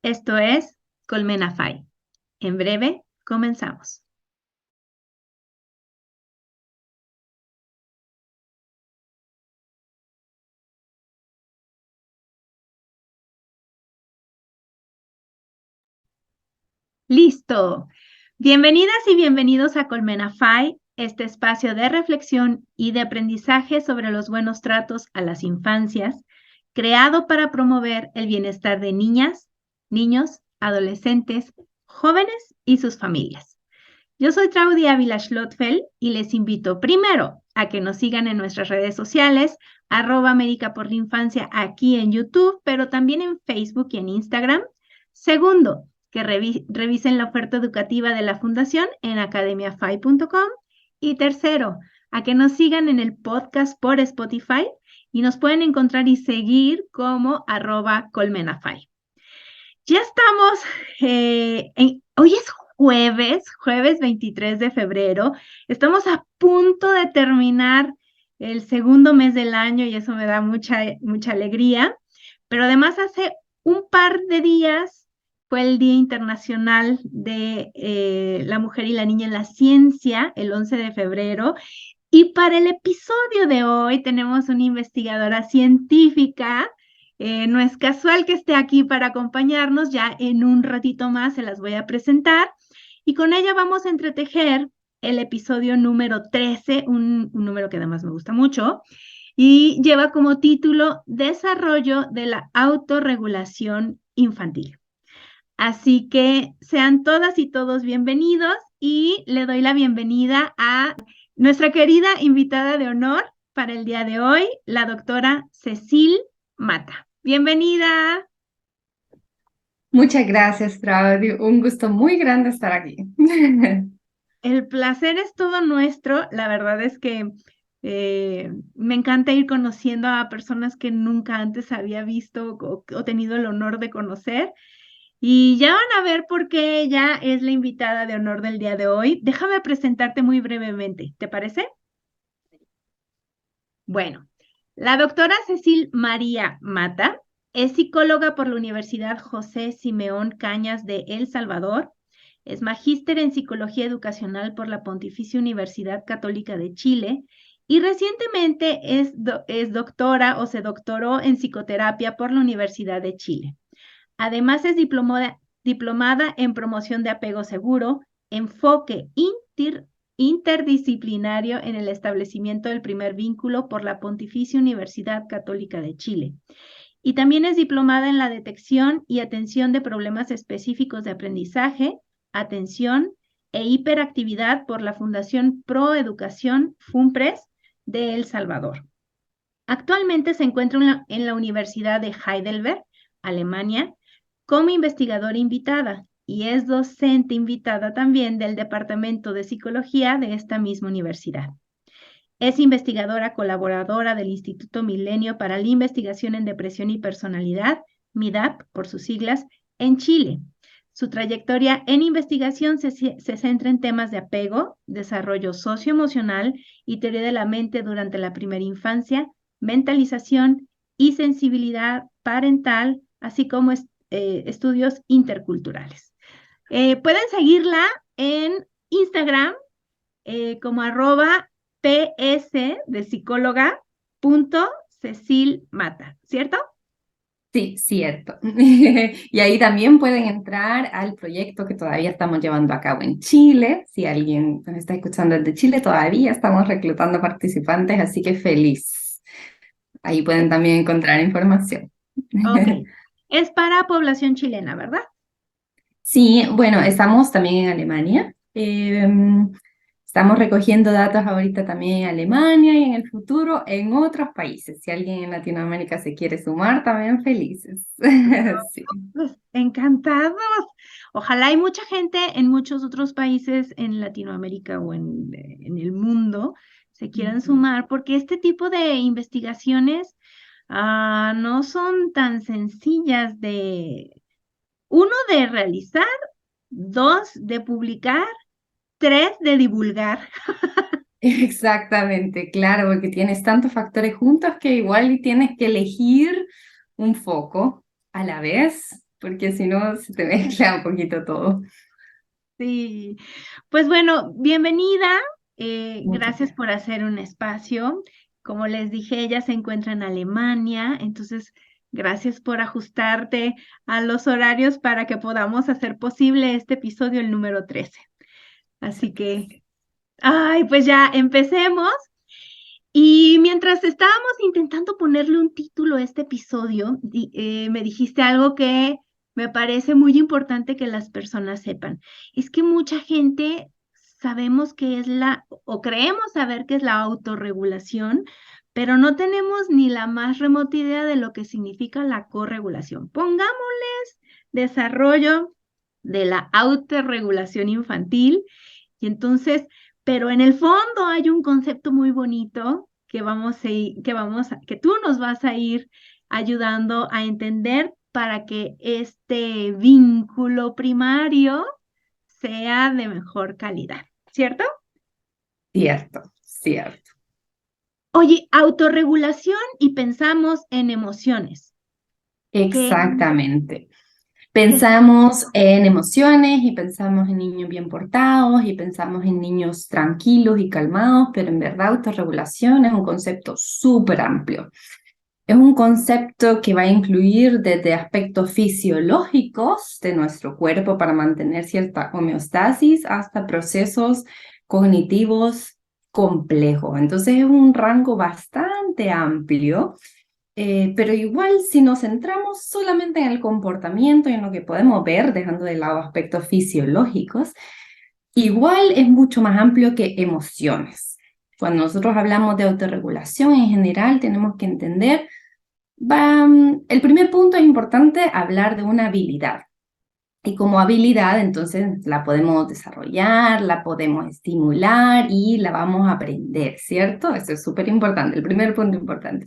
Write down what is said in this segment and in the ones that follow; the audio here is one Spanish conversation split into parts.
Esto es Colmena Fi. En breve comenzamos. ¡Listo! Bienvenidas y bienvenidos a Colmena Fi, este espacio de reflexión y de aprendizaje sobre los buenos tratos a las infancias, creado para promover el bienestar de niñas, niños, adolescentes, jóvenes y sus familias. Yo soy Claudia Ávila Schlottfeld y les invito primero a que nos sigan en nuestras redes sociales, @América por la Infancia aquí en YouTube, pero también en Facebook y en Instagram. Segundo, que revisen la oferta educativa de la Fundación en academiafai.com. Y tercero, a que nos sigan en el podcast por Spotify y nos pueden encontrar y seguir como @colmenafai. Ya estamos, hoy es jueves 23 de febrero. Estamos a punto de terminar el segundo mes del año y eso me da mucha alegría. Pero además hace un par de días fue el Día Internacional de la Mujer y la Niña en la Ciencia, el 11 de febrero. Y para el episodio de hoy tenemos una investigadora científica. No es casual que esté aquí para acompañarnos, ya en un ratito más se las voy a presentar y con ella vamos a entretejer el episodio número 13, un número que además me gusta mucho y lleva como título Desarrollo de la autorregulación infantil. Así que sean todas y todos bienvenidos y le doy la bienvenida a nuestra querida invitada de honor para el día de hoy, la doctora Cecil Mata. Bienvenida. Muchas gracias, Claudio. Un gusto muy grande estar aquí. El placer es todo nuestro. La verdad es que me encanta ir conociendo a personas que nunca antes había visto o tenido el honor de conocer. Y ya van a ver por qué ella es la invitada de honor del día de hoy. Déjame presentarte muy brevemente, ¿te parece? Bueno, la doctora Cecil María Mata es psicóloga por la Universidad José Simeón Cañas de El Salvador. Es magíster en psicología educacional por la Pontificia Universidad Católica de Chile y recientemente es doctora o se doctoró en psicoterapia por la Universidad de Chile. Además, es diplomada en promoción de apego seguro, enfoque interdisciplinario en el establecimiento del primer vínculo por la Pontificia Universidad Católica de Chile. Y también es diplomada en la detección y atención de problemas específicos de aprendizaje, atención e hiperactividad por la Fundación Pro Educación FUNPRES de El Salvador. Actualmente se encuentra en la Universidad de Heidelberg, Alemania, como investigadora invitada y es docente invitada también del Departamento de Psicología de esta misma universidad. Es investigadora colaboradora del Instituto Milenio para la Investigación en Depresión y Personalidad, MIDAP por sus siglas, en Chile. Su trayectoria en investigación se centra en temas de apego, desarrollo socioemocional y teoría de la mente durante la primera infancia, mentalización y sensibilidad parental, así como estudios interculturales. Pueden seguirla en Instagram como @ps de psicóloga Cecil Mata, ¿cierto? Sí, cierto. Y ahí también pueden entrar al proyecto que todavía estamos llevando a cabo en Chile. Si alguien nos está escuchando desde Chile, todavía estamos reclutando participantes, así que feliz. Ahí pueden también encontrar información. Ok. Es para población chilena, ¿verdad? Sí, bueno, estamos también en Alemania. Estamos recogiendo datos ahorita también en Alemania y en el futuro en otros países. Si alguien en Latinoamérica se quiere sumar, también felices. Sí. Pues encantados. Ojalá hay mucha gente en muchos otros países en Latinoamérica o en el mundo se quieran Ujú. sumar, porque este tipo de investigaciones no son tan sencillas uno, de realizar, dos, de publicar, tres, de divulgar. Exactamente, claro, porque tienes tantos factores juntos que igual tienes que elegir un foco a la vez porque si no se te mezcla un poquito todo. Sí, pues bueno, bienvenida. Muchas Gracias gracias. por hacer un espacio. Como les dije, ella se encuentra en Alemania, entonces gracias por ajustarte a los horarios para que podamos hacer posible este episodio, el número 13. Así que, ay, pues ya empecemos. Y mientras estábamos intentando ponerle un título a este episodio, me dijiste algo que me parece muy importante que las personas sepan. Es que mucha gente sabemos que es o creemos saber que es la autorregulación, pero no tenemos ni la más remota idea de lo que significa la corregulación. Pongámosles desarrollo de la autorregulación infantil y entonces, pero en el fondo hay un concepto muy bonito que tú nos vas a ir ayudando a entender para que este vínculo primario sea de mejor calidad, ¿cierto? Cierto, cierto. Oye, autorregulación y pensamos en emociones. ¿Qué, Exactamente. qué? Pensamos en emociones y pensamos en niños bien portados y pensamos en niños tranquilos y calmados, pero en verdad autorregulación es un concepto súper amplio. Es un concepto que va a incluir desde aspectos fisiológicos de nuestro cuerpo para mantener cierta homeostasis hasta procesos cognitivos complejos. Entonces es un rango bastante amplio, pero igual si nos centramos solamente en el comportamiento y en lo que podemos ver, dejando de lado aspectos fisiológicos, igual es mucho más amplio que emociones. Cuando nosotros hablamos de autorregulación en general, tenemos que entender el primer punto es importante hablar de una habilidad. Y como habilidad, entonces la podemos desarrollar, la podemos estimular y la vamos a aprender, ¿cierto? Eso es súper importante, el primer punto importante.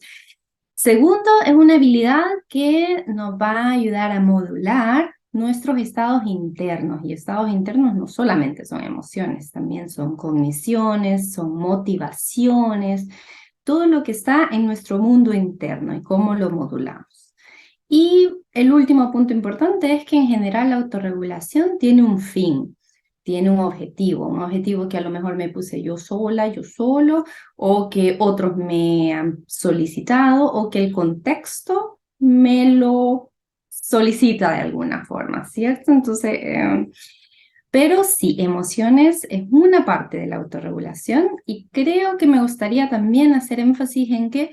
Segundo, es una habilidad que nos va a ayudar a modular nuestros estados internos. Y estados internos no solamente son emociones, también son cogniciones, son motivaciones, todo lo que está en nuestro mundo interno y cómo lo modulamos. Y el último punto importante es que en general la autorregulación tiene un fin, tiene un objetivo que a lo mejor me puse yo sola, yo solo, o que otros me han solicitado, o que el contexto me lo solicita de alguna forma, ¿cierto? Entonces, pero sí, emociones es una parte de la autorregulación y creo que me gustaría también hacer énfasis en que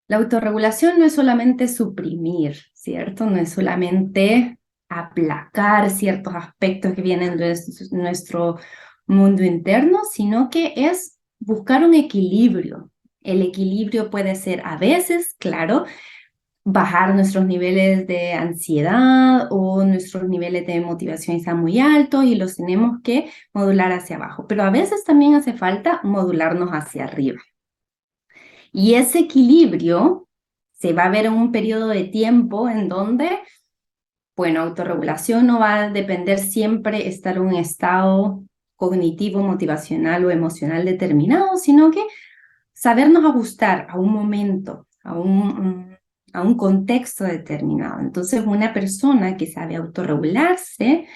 la autorregulación no es solamente suprimir, ¿cierto? No es solamente aplacar ciertos aspectos que vienen de nuestro mundo interno, sino que es buscar un equilibrio. El equilibrio puede ser a veces, claro, bajar nuestros niveles de ansiedad o nuestros niveles de motivación están muy altos y los tenemos que modular hacia abajo, pero a veces también hace falta modularnos hacia arriba. Y ese equilibrio se va a ver en un periodo de tiempo en donde, bueno, autorregulación no va a depender siempre estar en un estado cognitivo, motivacional o emocional determinado, sino que sabernos ajustar a un momento, a un contexto determinado. Entonces, una persona que sabe autorregularse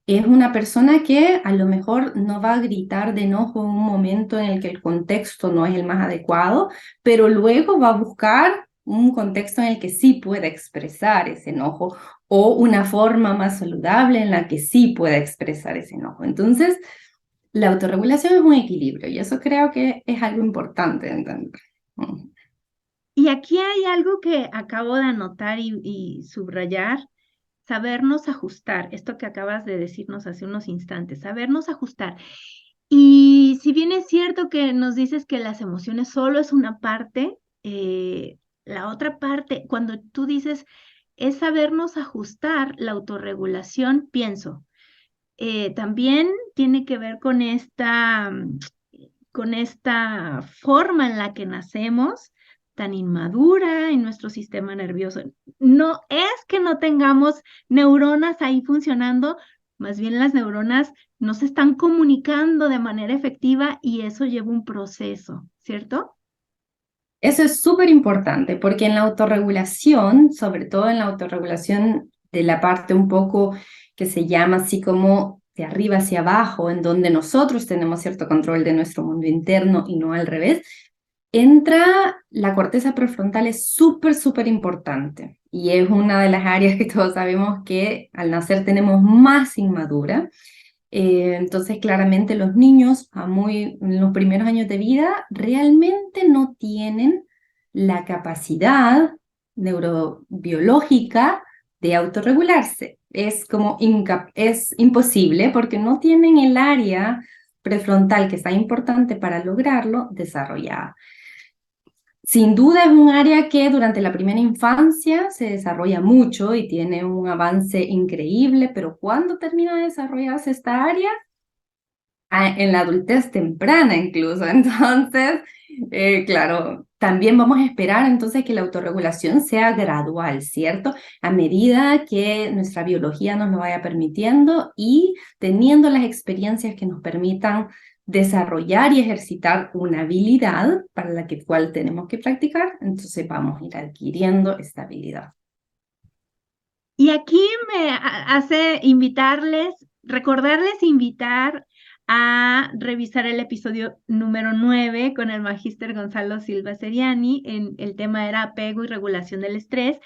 es una persona que a lo mejor no va a gritar de enojo en un momento en el que el contexto no es el más adecuado, pero luego va a buscar un contexto en el que sí pueda expresar ese enojo o una forma más saludable en la que sí pueda expresar ese enojo. Entonces, la autorregulación es un equilibrio y eso creo que es algo importante de entender. Y aquí hay algo que acabo de anotar y subrayar, sabernos ajustar, esto que acabas de decirnos hace unos instantes, sabernos ajustar. Y si bien es cierto que nos dices que las emociones solo es una parte, la otra parte, cuando tú dices es sabernos ajustar, la autorregulación, pienso, también tiene que ver con esta forma en la que nacemos, tan inmadura en nuestro sistema nervioso. No es que no tengamos neuronas ahí funcionando, más bien las neuronas no se están comunicando de manera efectiva y eso lleva un proceso, ¿cierto? Eso es súper importante porque en la autorregulación, sobre todo en la autorregulación de la parte un poco que se llama así como de arriba hacia abajo, en donde nosotros tenemos cierto control de nuestro mundo interno y no al revés, entra la corteza prefrontal, es súper, súper importante y es una de las áreas que todos sabemos que al nacer tenemos más inmadura. Entonces, claramente los niños en los primeros años de vida realmente no tienen la capacidad neurobiológica de autorregularse. Es como es imposible porque no tienen el área prefrontal que está importante para lograrlo desarrollada. Sin duda es un área que durante la primera infancia se desarrolla mucho y tiene un avance increíble, pero cuando termina de desarrollarse esta área, en la adultez temprana incluso. Entonces, claro, también vamos a esperar entonces que la autorregulación sea gradual, ¿cierto? A medida que nuestra biología nos lo vaya permitiendo y teniendo las experiencias que nos permitan desarrollar y ejercitar una habilidad para la cual tenemos que practicar, entonces vamos a ir adquiriendo esta habilidad. Y aquí me hace recordarles invitar a revisar el episodio número 9 con el magíster Gonzalo Silva Seriani. El tema era apego y regulación del estrés.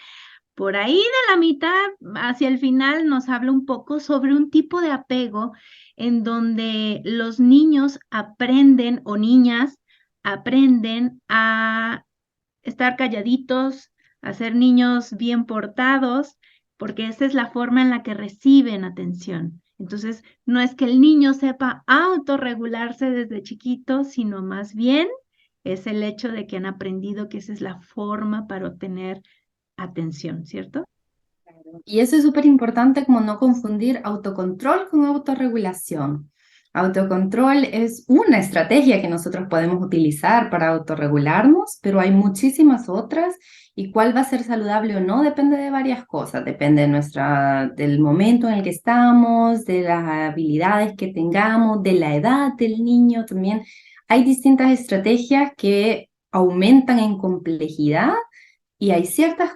Por ahí de la mitad hacia el final nos habla un poco sobre un tipo de apego en donde los niños aprenden o niñas aprenden a estar calladitos, a ser niños bien portados, porque esa es la forma en la que reciben atención. Entonces, no es que el niño sepa autorregularse desde chiquito, sino más bien es el hecho de que han aprendido que esa es la forma para obtener atención, ¿cierto? Y eso es súper importante como no confundir autocontrol con autorregulación. Autocontrol es una estrategia que nosotros podemos utilizar para autorregularnos, pero hay muchísimas otras y cuál va a ser saludable o no depende de varias cosas. Depende de del momento en el que estamos, de las habilidades que tengamos, de la edad del niño también. Hay distintas estrategias que aumentan en complejidad y hay ciertas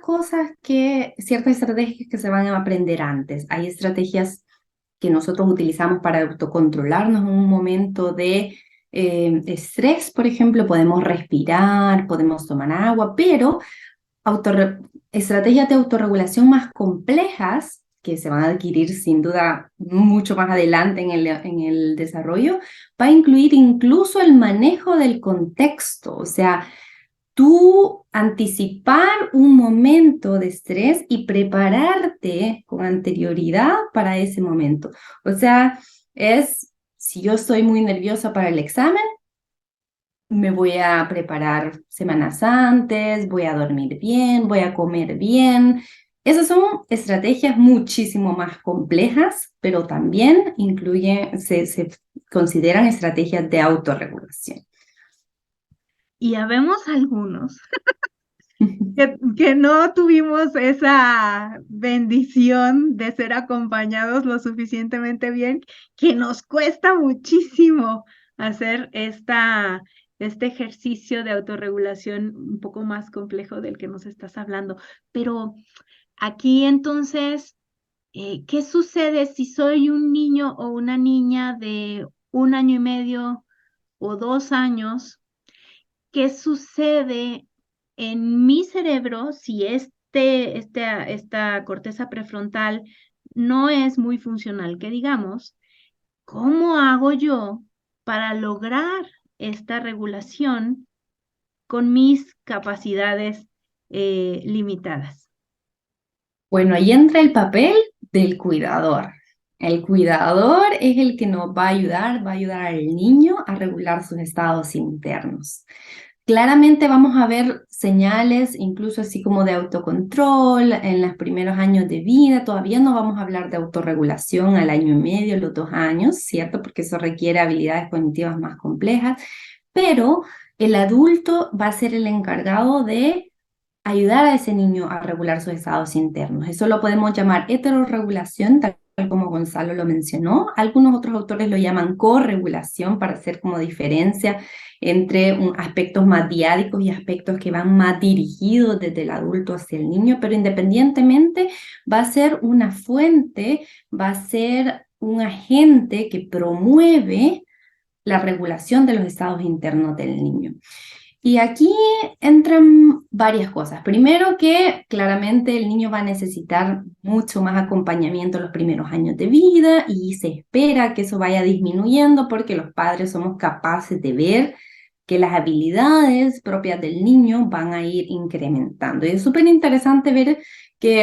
estrategias que se van a aprender antes. Hay estrategias que nosotros utilizamos para autocontrolarnos en un momento de estrés, por ejemplo, podemos respirar, podemos tomar agua, pero estrategias de autorregulación más complejas, que se van a adquirir sin duda mucho más adelante en el desarrollo, va a incluir incluso el manejo del contexto, o sea, tú anticipar un momento de estrés y prepararte con anterioridad para ese momento. O sea, si yo estoy muy nerviosa para el examen, me voy a preparar semanas antes, voy a dormir bien, voy a comer bien. Esas son estrategias muchísimo más complejas, pero también se consideran estrategias de autorregulación. Y habemos algunos que no tuvimos esa bendición de ser acompañados lo suficientemente bien, que nos cuesta muchísimo hacer este ejercicio de autorregulación un poco más complejo del que nos estás hablando. Pero aquí entonces, ¿qué sucede si soy un niño o una niña de 1 año y medio o 2 años? ¿Qué sucede en mi cerebro si esta corteza prefrontal no es muy funcional, que digamos? ¿Cómo hago yo para lograr esta regulación con mis capacidades limitadas? Bueno, ahí entra el papel del cuidador. El cuidador es el que nos va a ayudar al niño a regular sus estados internos. Claramente vamos a ver señales, incluso así como de autocontrol en los primeros años de vida. Todavía no vamos a hablar de autorregulación al 1 año y medio, los 2 años, ¿cierto? Porque eso requiere habilidades cognitivas más complejas. Pero el adulto va a ser el encargado de ayudar a ese niño a regular sus estados internos. Eso lo podemos llamar heterorregulación, tal como Gonzalo lo mencionó. Algunos otros autores lo llaman corregulación para hacer como diferencia entre aspectos más diádicos y aspectos que van más dirigidos desde el adulto hacia el niño, pero independientemente va a ser una fuente, va a ser un agente que promueve la regulación de los estados internos del niño. Y aquí entran varias cosas. Primero que claramente el niño va a necesitar mucho más acompañamiento en los primeros años de vida y se espera que eso vaya disminuyendo porque los padres somos capaces de ver que las habilidades propias del niño van a ir incrementando. Y es súper interesante ver que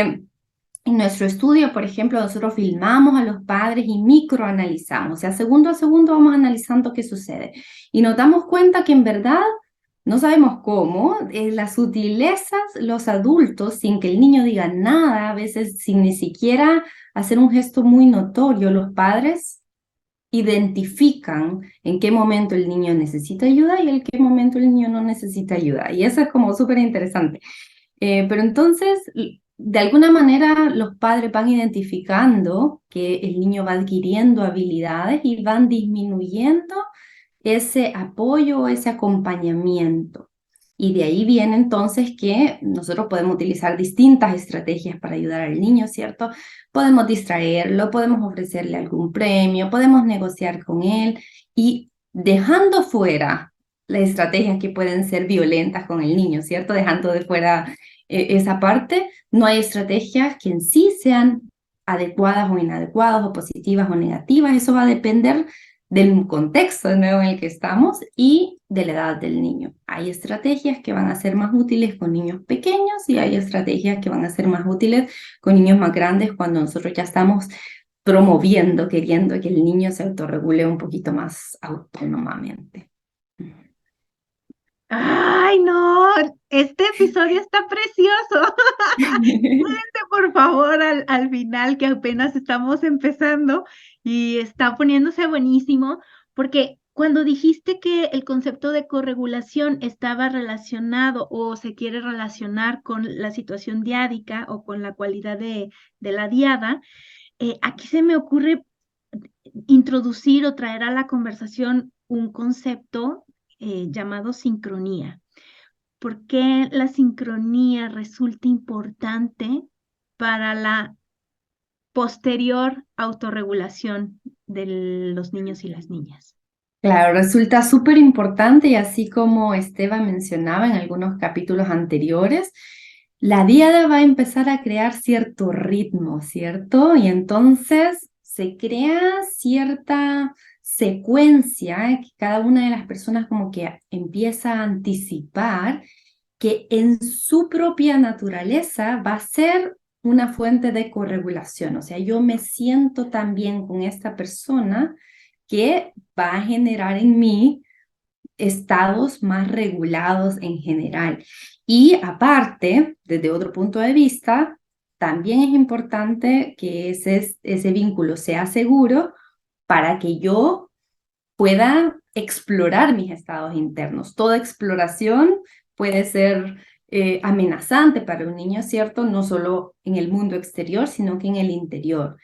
en nuestro estudio, por ejemplo, nosotros filmamos a los padres y microanalizamos, o sea, segundo a segundo vamos analizando qué sucede. Y nos damos cuenta que en verdad no sabemos cómo, las sutilezas, los adultos, sin que el niño diga nada, a veces sin ni siquiera hacer un gesto muy notorio, los padres identifican en qué momento el niño necesita ayuda y en qué momento el niño no necesita ayuda. Y eso es como súper interesante. Pero entonces, de alguna manera, los padres van identificando que el niño va adquiriendo habilidades y van disminuyendo ese apoyo, ese acompañamiento. Y de ahí viene entonces que nosotros podemos utilizar distintas estrategias para ayudar al niño, ¿cierto? Podemos distraerlo, podemos ofrecerle algún premio, podemos negociar con él y dejando fuera las estrategias que pueden ser violentas con el niño, ¿cierto? Dejando de fuera esa parte, no hay estrategias que en sí sean adecuadas o inadecuadas o positivas o negativas, eso va a depender del contexto de nuevo en el que estamos y de la edad del niño. Hay estrategias que van a ser más útiles con niños pequeños y hay estrategias que van a ser más útiles con niños más grandes cuando nosotros ya estamos promoviendo, queriendo que el niño se autorregule un poquito más autónomamente. ¡Ay, no! Este episodio está precioso. Cuídense, por favor, al final, que apenas estamos empezando y está poniéndose buenísimo, porque cuando dijiste que el concepto de corregulación estaba relacionado o se quiere relacionar con la situación diádica o con la cualidad de la diada, aquí se me ocurre introducir o traer a la conversación un concepto llamado sincronía. ¿Por qué la sincronía resulta importante para la posterior autorregulación de los niños y las niñas? Claro, resulta súper importante y así como Esteban mencionaba en algunos capítulos anteriores, la diada va a empezar a crear cierto ritmo, ¿cierto? Y entonces se crea cierta secuencia que cada una de las personas como que empieza a anticipar que en su propia naturaleza va a ser una fuente de corregulación. O sea, yo me siento tan bien con esta persona que va a generar en mí estados más regulados en general. Y aparte, desde otro punto de vista, también es importante que ese vínculo sea seguro para que yo pueda explorar mis estados internos. Toda exploración puede ser amenazante para un niño, ¿cierto? No solo en el mundo exterior, sino que en el interior.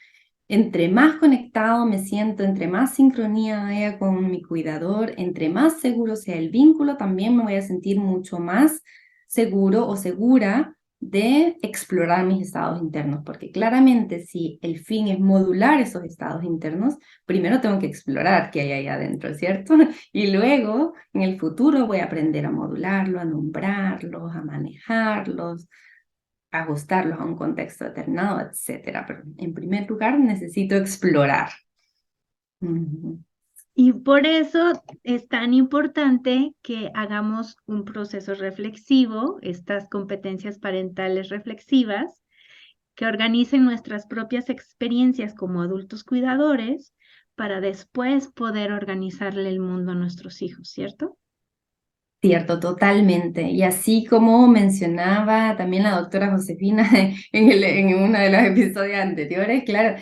Entre más conectado me siento, entre más sincronía haya con mi cuidador, entre más seguro sea el vínculo, también me voy a sentir mucho más seguro o segura de explorar mis estados internos, porque claramente si el fin es modular esos estados internos, primero tengo que explorar qué hay ahí adentro, ¿cierto? Y luego, en el futuro, voy a aprender a modularlo, a nombrarlos, a manejarlos, ajustarlos a un contexto determinado, etcétera. Pero en primer lugar necesito explorar. Y por eso es tan importante que hagamos un proceso reflexivo, estas competencias parentales reflexivas, que organicen nuestras propias experiencias como adultos cuidadores para después poder organizarle el mundo a nuestros hijos, ¿cierto? Cierto, totalmente. Y así como mencionaba también la doctora Josefina en uno de los episodios anteriores, claro,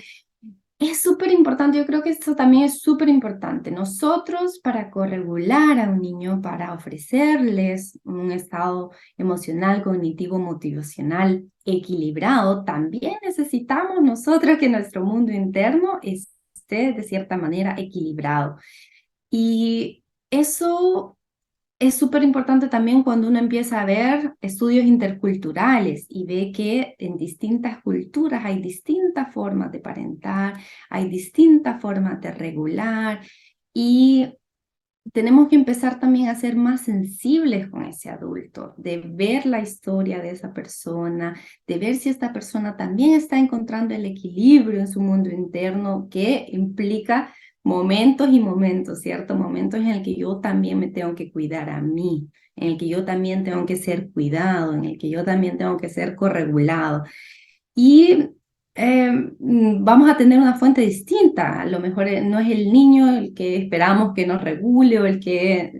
Es súper importante, yo creo que esto también es súper importante. Nosotros para corregular a un niño, para ofrecerles un estado emocional, cognitivo, motivacional equilibrado, también necesitamos nosotros que nuestro mundo interno esté de cierta manera equilibrado. Y eso es súper importante también cuando uno empieza a ver estudios interculturales y ve que en distintas culturas hay distintas formas de parentar, hay distintas formas de regular y tenemos que empezar también a ser más sensibles con ese adulto, de ver la historia de esa persona, de ver si esta persona también está encontrando el equilibrio en su mundo interno que implica momentos y momentos, ¿cierto? Momentos en el que yo también me tengo que cuidar a mí, en el que yo también tengo que ser cuidado, en el que yo también tengo que ser corregulado. Y vamos a tener una fuente distinta. A lo mejor no es el niño el que esperamos que nos regule o el que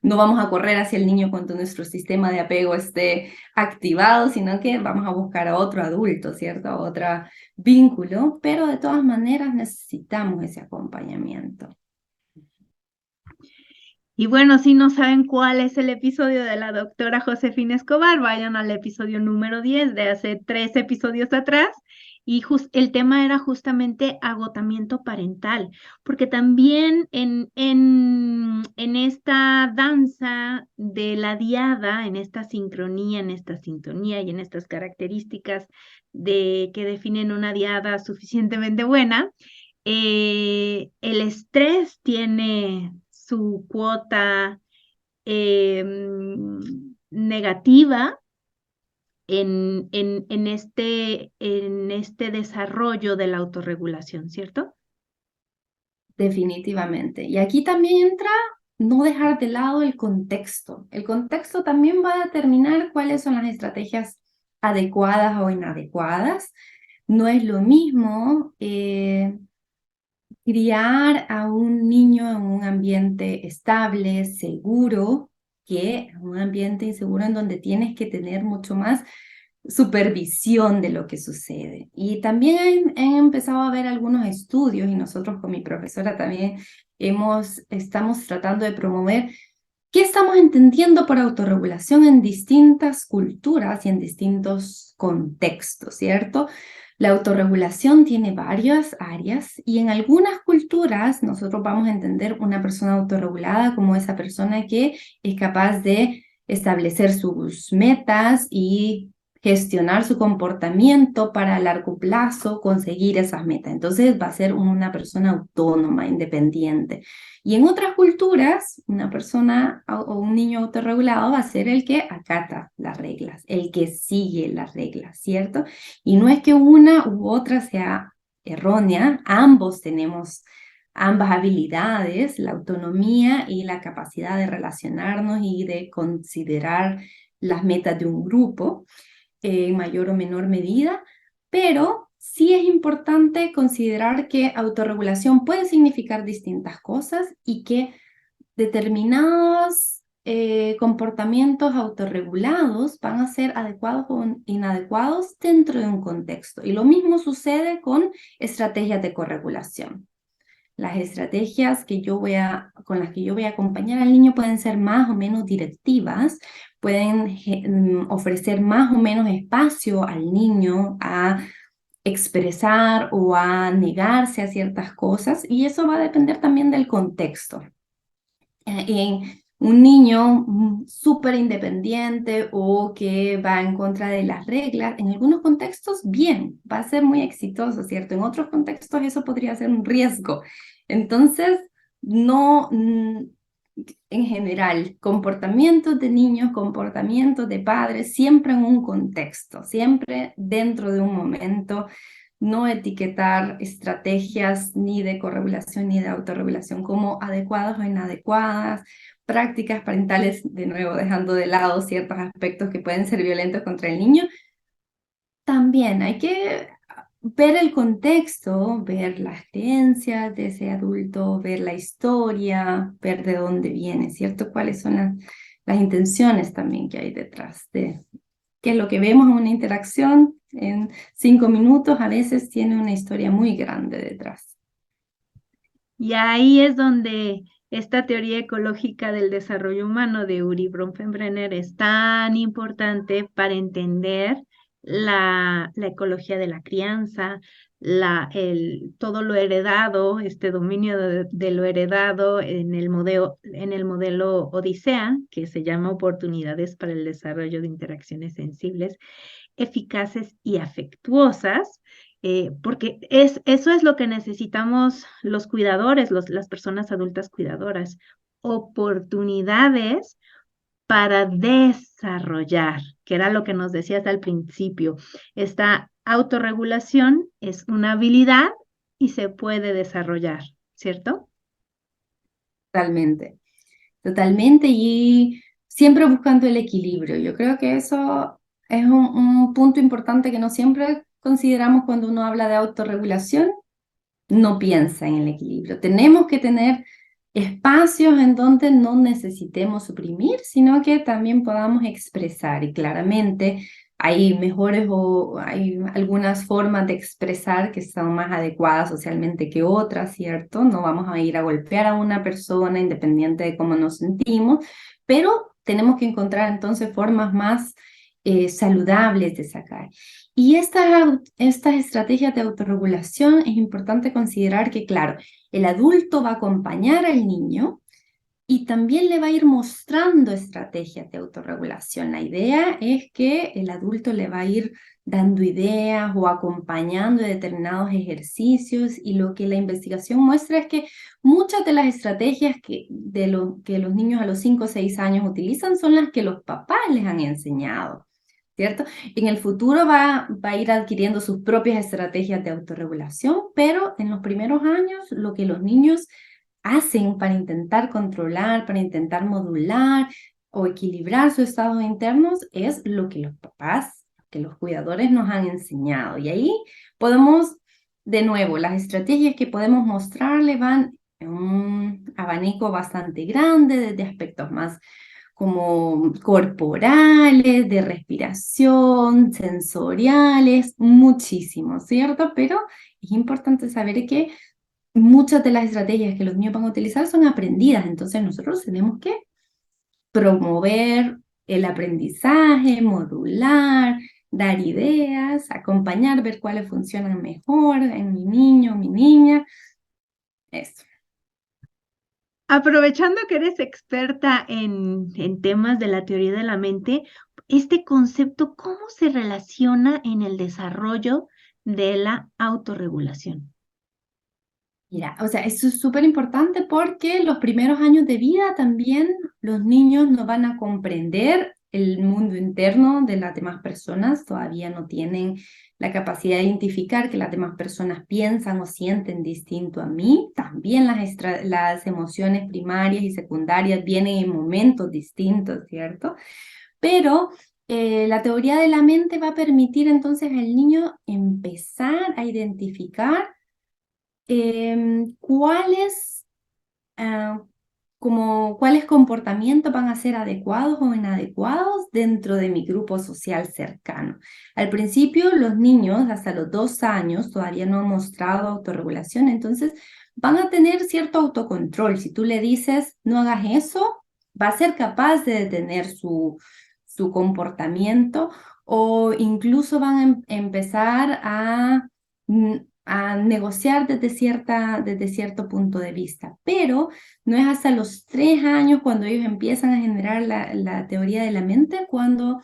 no vamos a correr hacia el niño cuando nuestro sistema de apego esté activado, sino que vamos a buscar a otro adulto, ¿cierto? A otro vínculo, pero de todas maneras necesitamos ese acompañamiento. Y bueno, si no saben cuál es el episodio de la doctora Josefina Escobar, vayan al episodio número 10 de hace 3 episodios atrás. Y el tema era justamente agotamiento parental, porque también en esta danza de la diada, en esta sincronía, en esta sintonía y en estas características que definen una diada suficientemente buena, el estrés tiene su cuota negativa en este desarrollo de la autorregulación, ¿cierto? Definitivamente. Y aquí también entra no dejar de lado el contexto. El contexto también va a determinar cuáles son las estrategias adecuadas o inadecuadas. No es lo mismo criar a un niño en un ambiente estable, seguro, que en un ambiente inseguro en donde tienes que tener mucho más supervisión de lo que sucede. Y también he empezado a ver algunos estudios y nosotros con mi profesora también estamos tratando de promover qué estamos entendiendo por autorregulación en distintas culturas y en distintos contextos, ¿cierto? La autorregulación tiene varias áreas y en algunas culturas nosotros vamos a entender una persona autorregulada como esa persona que es capaz de establecer sus metas y gestionar su comportamiento para a largo plazo, conseguir esas metas. Entonces va a ser una persona autónoma, independiente. Y en otras culturas, una persona o un niño autorregulado va a ser el que acata las reglas, el que sigue las reglas, ¿cierto? Y no es que una u otra sea errónea, ambos tenemos ambas habilidades, la autonomía y la capacidad de relacionarnos y de considerar las metas de un grupo en mayor o menor medida, pero sí es importante considerar que autorregulación puede significar distintas cosas y que determinados comportamientos autorregulados van a ser adecuados o inadecuados dentro de un contexto. Y lo mismo sucede con estrategias de corregulación. Las estrategias con las que yo voy a acompañar al niño pueden ser más o menos directivas, pueden ofrecer más o menos espacio al niño a expresar o a negarse a ciertas cosas y eso va a depender también del contexto. En un niño súper independiente o que va en contra de las reglas, en algunos contextos, bien, va a ser muy exitoso, ¿cierto? En otros contextos eso podría ser un riesgo. Entonces, no, en general, comportamientos de niños, comportamientos de padres, siempre en un contexto, siempre dentro de un momento, no etiquetar estrategias ni de corregulación ni de autorregulación como adecuadas o inadecuadas, prácticas parentales, de nuevo, dejando de lado ciertos aspectos que pueden ser violentos contra el niño. También hay que ver el contexto, ver las creencias de ese adulto, ver la historia, ver de dónde viene, ¿cierto? Cuáles son las intenciones también que hay detrás de qué es lo que vemos en una interacción, en 5 minutos, a veces tiene una historia muy grande detrás. Y ahí es donde esta teoría ecológica del desarrollo humano de Uri Bronfenbrenner es tan importante para entender la ecología de la crianza, todo lo heredado, este dominio de lo heredado en el modelo Odisea, que se llama Oportunidades para el Desarrollo de Interacciones Sensibles, Eficaces y Afectuosas, porque eso es lo que necesitamos los cuidadores, las personas adultas cuidadoras, oportunidades para desarrollar, que era lo que nos decías al principio. Esta autorregulación es una habilidad y se puede desarrollar, ¿cierto? Totalmente, totalmente, y siempre buscando el equilibrio. Yo creo que eso es un punto importante que no siempre consideramos cuando uno habla de autorregulación. No piensa en el equilibrio. Tenemos que tener espacios en donde no necesitemos suprimir, sino que también podamos expresar. Y claramente hay mejores o hay algunas formas de expresar que son más adecuadas socialmente que otras, ¿cierto? No vamos a ir a golpear a una persona independiente de cómo nos sentimos, pero tenemos que encontrar entonces formas más saludables de sacar. Y estas estrategias de autorregulación es importante considerar que, claro, el adulto va a acompañar al niño y también le va a ir mostrando estrategias de autorregulación. La idea es que el adulto le va a ir dando ideas o acompañando determinados ejercicios, y lo que la investigación muestra es que muchas de las estrategias que los niños a los 5 o 6 años utilizan son las que los papás les han enseñado, ¿cierto? En el futuro va a ir adquiriendo sus propias estrategias de autorregulación, pero en los primeros años lo que los niños hacen para intentar controlar, para intentar modular o equilibrar sus estados internos es lo que los papás, que los cuidadores nos han enseñado. Y ahí podemos, de nuevo, las estrategias que podemos mostrarle van en un abanico bastante grande, desde aspectos más como corporales, de respiración, sensoriales, muchísimo, ¿cierto? Pero es importante saber que muchas de las estrategias que los niños van a utilizar son aprendidas, entonces nosotros tenemos que promover el aprendizaje, modular, dar ideas, acompañar, ver cuáles funcionan mejor en mi niño, mi niña, eso. Aprovechando que eres experta en temas de la teoría de la mente, este concepto, ¿cómo se relaciona en el desarrollo de la autorregulación? Mira, o sea, eso es súper importante porque los primeros años de vida también los niños no van a comprender el mundo interno de las demás personas, todavía no tienen la capacidad de identificar que las demás personas piensan o sienten distinto a mí. También las emociones primarias y secundarias vienen en momentos distintos, ¿cierto? Pero la teoría de la mente va a permitir entonces al niño empezar a identificar cuáles, ah, cuáles comportamientos van a ser adecuados o inadecuados dentro de mi grupo social cercano. Al principio, los niños hasta los 2 años todavía no han mostrado autorregulación, entonces van a tener cierto autocontrol. Si tú le dices, no hagas eso, va a ser capaz de detener su comportamiento, o incluso van a empezar mm, a negociar desde cierto punto de vista. Pero no es hasta los 3 años cuando ellos empiezan a generar la teoría de la mente, cuando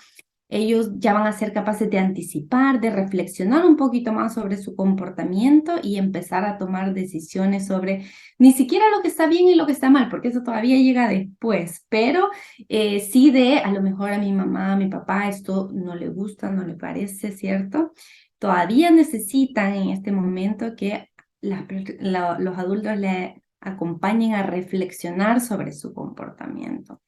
ellos ya van a ser capaces de anticipar, de reflexionar un poquito más sobre su comportamiento y empezar a tomar decisiones sobre ni siquiera lo que está bien y lo que está mal, porque eso todavía llega después, pero sí de a lo mejor a mi mamá, a mi papá, esto no le gusta, no le parece, ¿cierto? Todavía necesitan en este momento que los adultos le acompañen a reflexionar sobre su comportamiento,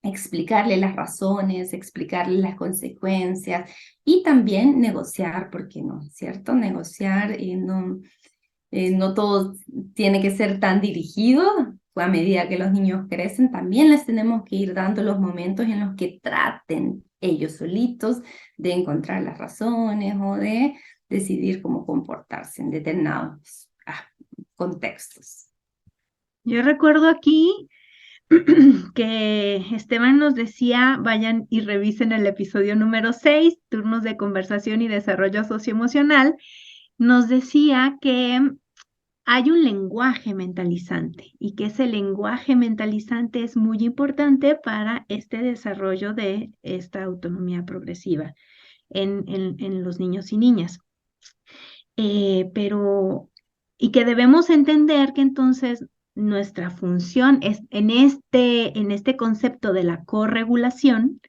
explicarle las razones, explicarle las consecuencias y también negociar, ¿por qué no? ¿Cierto? Negociar, no todo tiene que ser tan dirigido. A medida que los niños crecen, también les tenemos que ir dando los momentos en los que traten ellos solitos de encontrar las razones o de decidir cómo comportarse en determinados contextos. Yo recuerdo aquí que Esteban nos decía, vayan y revisen el episodio número 6, turnos de conversación y desarrollo socioemocional, nos decía que hay un lenguaje mentalizante y que ese lenguaje mentalizante es muy importante para este desarrollo de esta autonomía progresiva en los niños y niñas. Y que debemos entender que entonces nuestra función es en este concepto de la corregulación,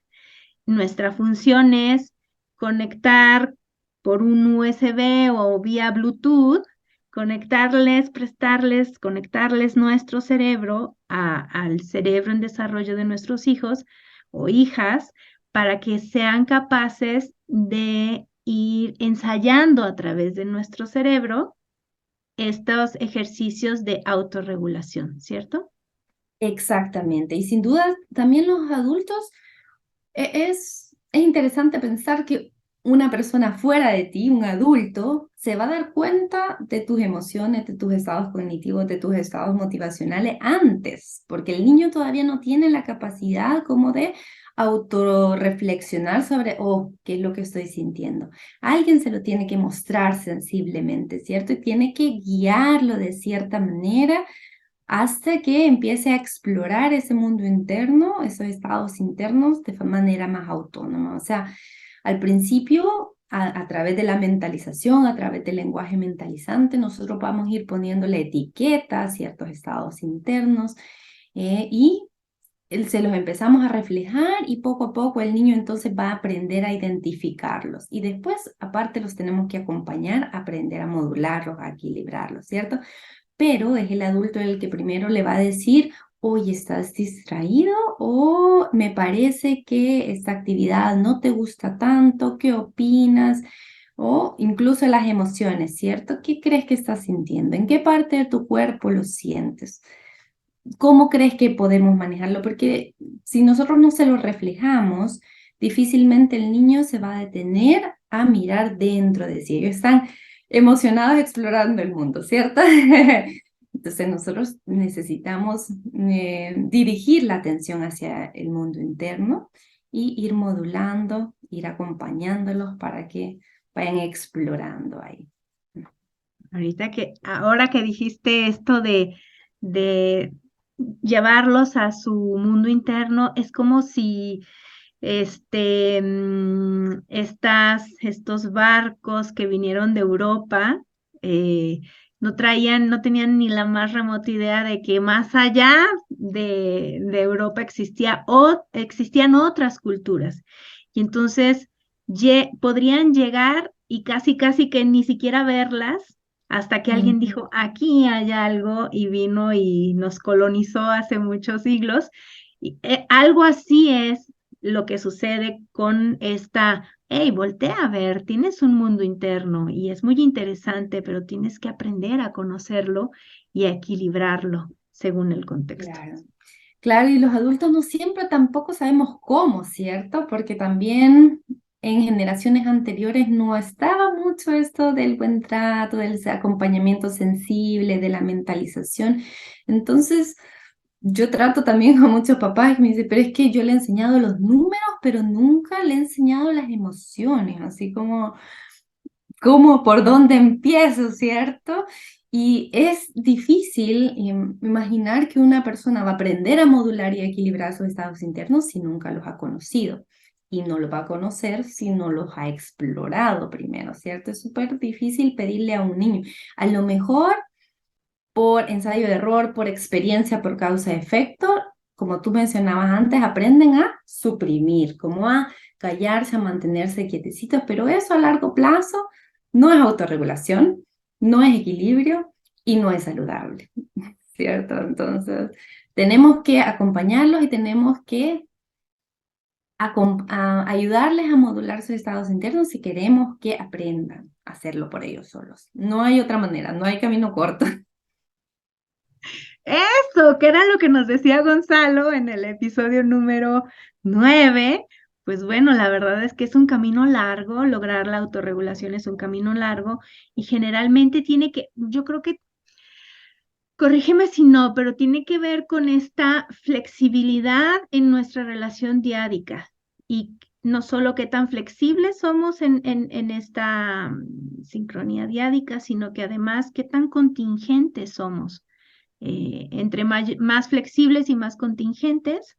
nuestra función es conectar por un USB o vía Bluetooth, conectarles nuestro cerebro al cerebro en desarrollo de nuestros hijos o hijas para que sean capaces de ir ensayando a través de nuestro cerebro estos ejercicios de autorregulación, ¿cierto? Exactamente, y sin duda también los adultos, es interesante pensar que una persona fuera de ti, un adulto, se va a dar cuenta de tus emociones, de tus estados cognitivos, de tus estados motivacionales antes, porque el niño todavía no tiene la capacidad como de autorreflexionar sobre, oh, ¿qué es lo que estoy sintiendo? Alguien se lo tiene que mostrar sensiblemente, ¿cierto? Y tiene que guiarlo de cierta manera hasta que empiece a explorar ese mundo interno, esos estados internos de manera más autónoma. O sea, al principio, a través de la mentalización, a través del lenguaje mentalizante, nosotros vamos a ir poniéndole etiquetas a ciertos estados internos y se los empezamos a reflejar y poco a poco el niño entonces va a aprender a identificarlos. Y después, aparte, los tenemos que acompañar a aprender a modularlos, a equilibrarlos, ¿cierto? Pero es el adulto el que primero le va a decir, oye, ¿estás distraído? O me parece que esta actividad no te gusta tanto, ¿qué opinas? O incluso las emociones, ¿cierto? ¿Qué crees que estás sintiendo? ¿En qué parte de tu cuerpo lo sientes? ¿Cómo crees que podemos manejarlo? Porque si nosotros no se lo reflejamos, difícilmente el niño se va a detener a mirar dentro de sí. Ellos están emocionados explorando el mundo, ¿cierto? Entonces nosotros necesitamos dirigir la atención hacia el mundo interno y ir modulando, ir acompañándolos para que vayan explorando ahí. Ahora que dijiste esto de llevarlos a su mundo interno, es como si estos barcos que vinieron de Europa eh, no tenían ni la más remota idea de que más allá de Europa existían otras culturas. Y entonces podrían llegar y casi que ni siquiera verlas hasta que alguien dijo, aquí hay algo y vino y nos colonizó hace muchos siglos. Y, algo así es lo que sucede con hey, voltea a ver, tienes un mundo interno y es muy interesante, pero tienes que aprender a conocerlo y a equilibrarlo según el contexto. Claro. Claro, y los adultos no siempre tampoco sabemos cómo, ¿cierto? Porque también en generaciones anteriores no estaba mucho esto del buen trato, del acompañamiento sensible, de la mentalización. Entonces, yo trato también a muchos papás y me dicen, pero es que yo le he enseñado los números, pero nunca le he enseñado las emociones, así como por dónde empiezo, ¿cierto? Y es difícil imaginar que una persona va a aprender a modular y a equilibrar sus estados internos si nunca los ha conocido. Y no los va a conocer si no los ha explorado primero, ¿cierto? Es súper difícil pedirle a un niño. A lo mejor por ensayo de error, por experiencia, por causa-efecto, como tú mencionabas antes, aprenden a suprimir, como a callarse, a mantenerse quietecitos, pero eso a largo plazo no es autorregulación, no es equilibrio y no es saludable, ¿cierto? Entonces, tenemos que acompañarlos y tenemos que ayudarles a modular sus estados internos si queremos que aprendan a hacerlo por ellos solos. No hay otra manera, no hay camino corto. Eso, que era lo que nos decía Gonzalo en el episodio número 9, Pues bueno, la verdad es que es un camino largo, lograr la autorregulación es un camino largo y generalmente tiene que, yo creo que, corrígeme si no, pero tiene que ver con esta flexibilidad en nuestra relación diádica y no solo qué tan flexibles somos en esta sincronía diádica, sino que además qué tan contingentes somos. Entre más flexibles y más contingentes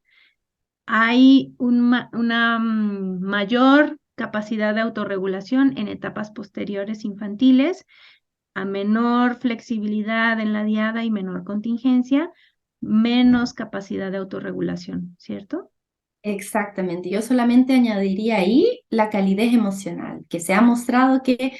hay una mayor capacidad de autorregulación en etapas posteriores infantiles, a menor flexibilidad en la diada y menor contingencia, menos capacidad de autorregulación, ¿cierto? Exactamente, yo solamente añadiría ahí la calidez emocional, que se ha mostrado que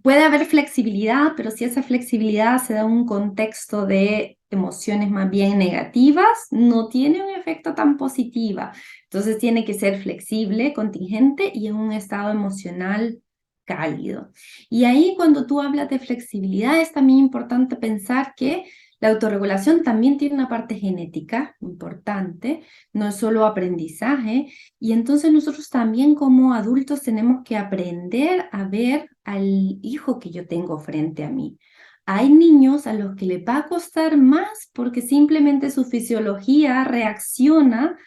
puede haber flexibilidad, pero si esa flexibilidad se da en un contexto de emociones más bien negativas, no tiene un efecto tan positivo. Entonces tiene que ser flexible, contingente y en un estado emocional cálido. Y ahí cuando tú hablas de flexibilidad es también importante pensar que la autorregulación también tiene una parte genética importante, no es solo aprendizaje, y entonces nosotros también como adultos tenemos que aprender a ver al hijo que yo tengo frente a mí. Hay niños a los que les va a costar más porque simplemente su fisiología reacciona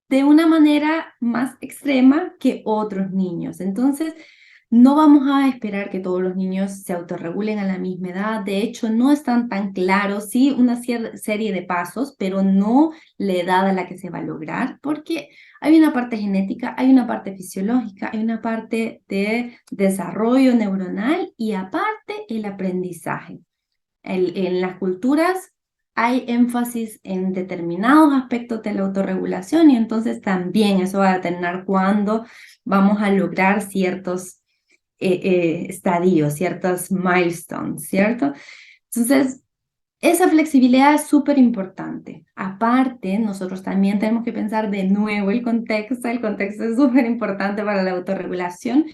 de una manera más extrema que otros niños. Entonces, no vamos a esperar que todos los niños se autorregulen a la misma edad. De hecho, no están tan claros, sí, una serie de pasos, pero no la edad a la que se va a lograr, porque hay una parte genética, hay una parte fisiológica, hay una parte de desarrollo neuronal y aparte el aprendizaje. En las culturas hay énfasis en determinados aspectos de la autorregulación y entonces también eso va a determinar cuándo vamos a lograr ciertos estadios, ciertos milestones, ¿cierto? Entonces, esa flexibilidad es súper importante. Aparte, nosotros también tenemos que pensar de nuevo el contexto es súper importante para la autorregulación.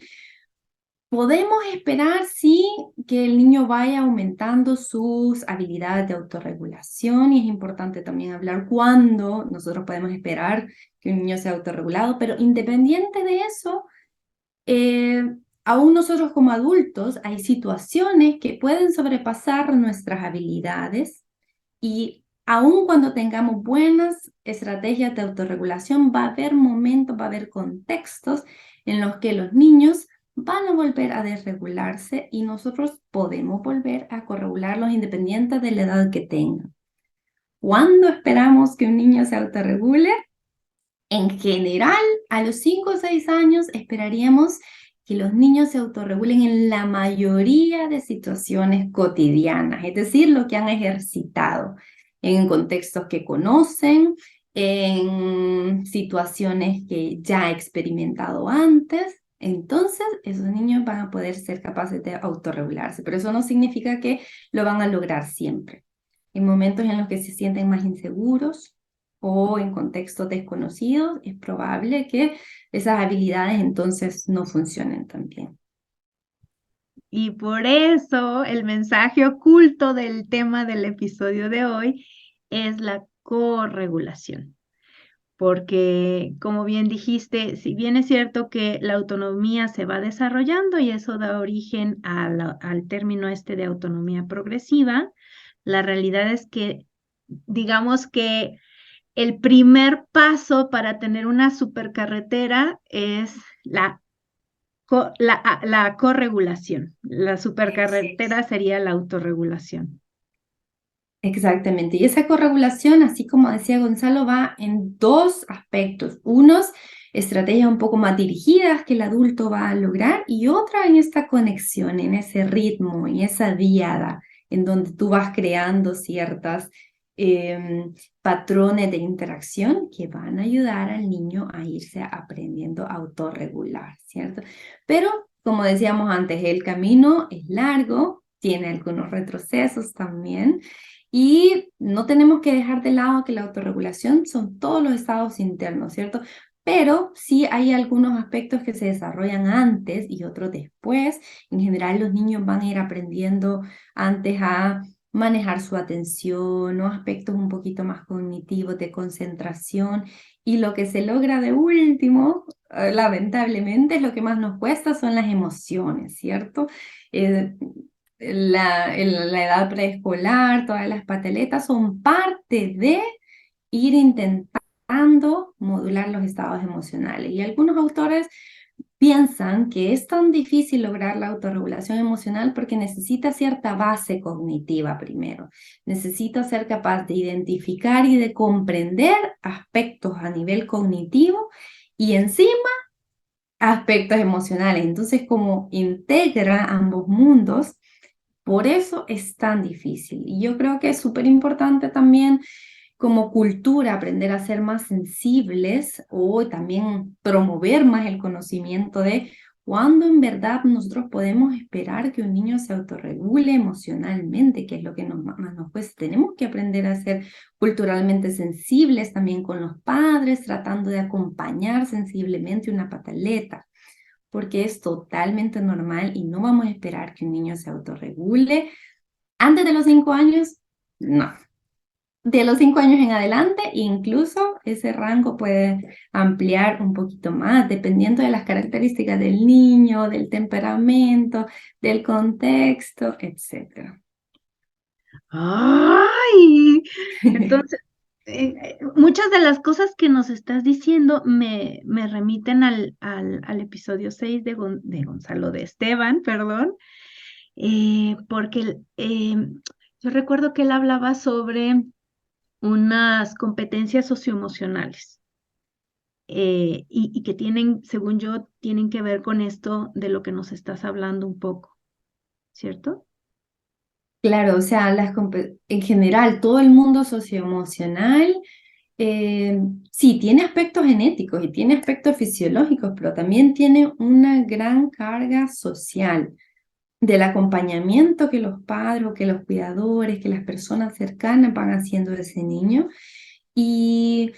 Podemos esperar, sí, que el niño vaya aumentando sus habilidades de autorregulación y es importante también hablar cuándo nosotros podemos esperar que un niño sea autorregulado, pero independiente de eso, aún nosotros como adultos hay situaciones que pueden sobrepasar nuestras habilidades y aún cuando tengamos buenas estrategias de autorregulación, va a haber momentos, va a haber contextos en los que los niños van a volver a desregularse y nosotros podemos volver a corregularlos independiente de la edad que tengan. ¿Cuándo esperamos que un niño se autorregule? En general, a los 5 o 6 años esperaríamos que los niños se autorregulen en la mayoría de situaciones cotidianas, es decir, lo que han ejercitado en contextos que conocen, en situaciones que ya ha experimentado antes. Entonces, esos niños van a poder ser capaces de autorregularse, pero eso no significa que lo van a lograr siempre. En momentos en los que se sienten más inseguros, o en contextos desconocidos, es probable que esas habilidades entonces no funcionen tan bien. Y por eso el mensaje oculto del tema del episodio de hoy es la corregulación. Porque, como bien dijiste, si bien es cierto que la autonomía se va desarrollando y eso da origen al término este de autonomía progresiva, la realidad es que, digamos que el primer paso para tener una supercarretera es la corregulación. La supercarretera sería la autorregulación. Exactamente. Y esa corregulación, así como decía Gonzalo, va en dos aspectos. Unos, estrategias un poco más dirigidas que el adulto va a lograr y otra en esta conexión, en ese ritmo, en esa diada, en donde tú vas creando ciertas patrones de interacción que van a ayudar al niño a irse aprendiendo a autorregular, ¿cierto? Pero, como decíamos antes, el camino es largo, tiene algunos retrocesos también. Y no tenemos que dejar de lado que la autorregulación son todos los estados internos, ¿cierto? Pero sí hay algunos aspectos que se desarrollan antes y otros después. En general, los niños van a ir aprendiendo antes a manejar su atención o aspectos un poquito más cognitivos de concentración. Y lo que se logra de último, lamentablemente, es lo que más nos cuesta, son las emociones, ¿cierto? Eh, en la edad preescolar, todas las pataletas son parte de ir intentando modular los estados emocionales. Y algunos autores piensan que es tan difícil lograr la autorregulación emocional porque necesita cierta base cognitiva primero. Necesita ser capaz de identificar y de comprender aspectos a nivel cognitivo y encima aspectos emocionales. Entonces, como integra ambos mundos, por eso es tan difícil. Y yo creo que es súper importante también como cultura aprender a ser más sensibles o también promover más el conocimiento de cuándo en verdad nosotros podemos esperar que un niño se autorregule emocionalmente, que es lo que más nos cuesta. Tenemos que aprender a ser culturalmente sensibles también con los padres, tratando de acompañar sensiblemente una pataleta, porque es totalmente normal y no vamos a esperar que un niño se autorregule. Antes de los 5 años, no. De los 5 años en adelante, incluso ese rango puede ampliar un poquito más, dependiendo de las características del niño, del temperamento, del contexto, etc. ¡Ay! Entonces, muchas de las cosas que nos estás diciendo me remiten al episodio 6 de Gonzalo de Esteban, perdón, porque yo recuerdo que él hablaba sobre unas competencias socioemocionales y que tienen, según yo, tienen que ver con esto de lo que nos estás hablando un poco, ¿cierto? Claro, o sea, en general, todo el mundo socioemocional, sí, tiene aspectos genéticos y tiene aspectos fisiológicos, pero también tiene una gran carga social del acompañamiento que los padres o que los cuidadores, que las personas cercanas van haciendo de ese niño. Y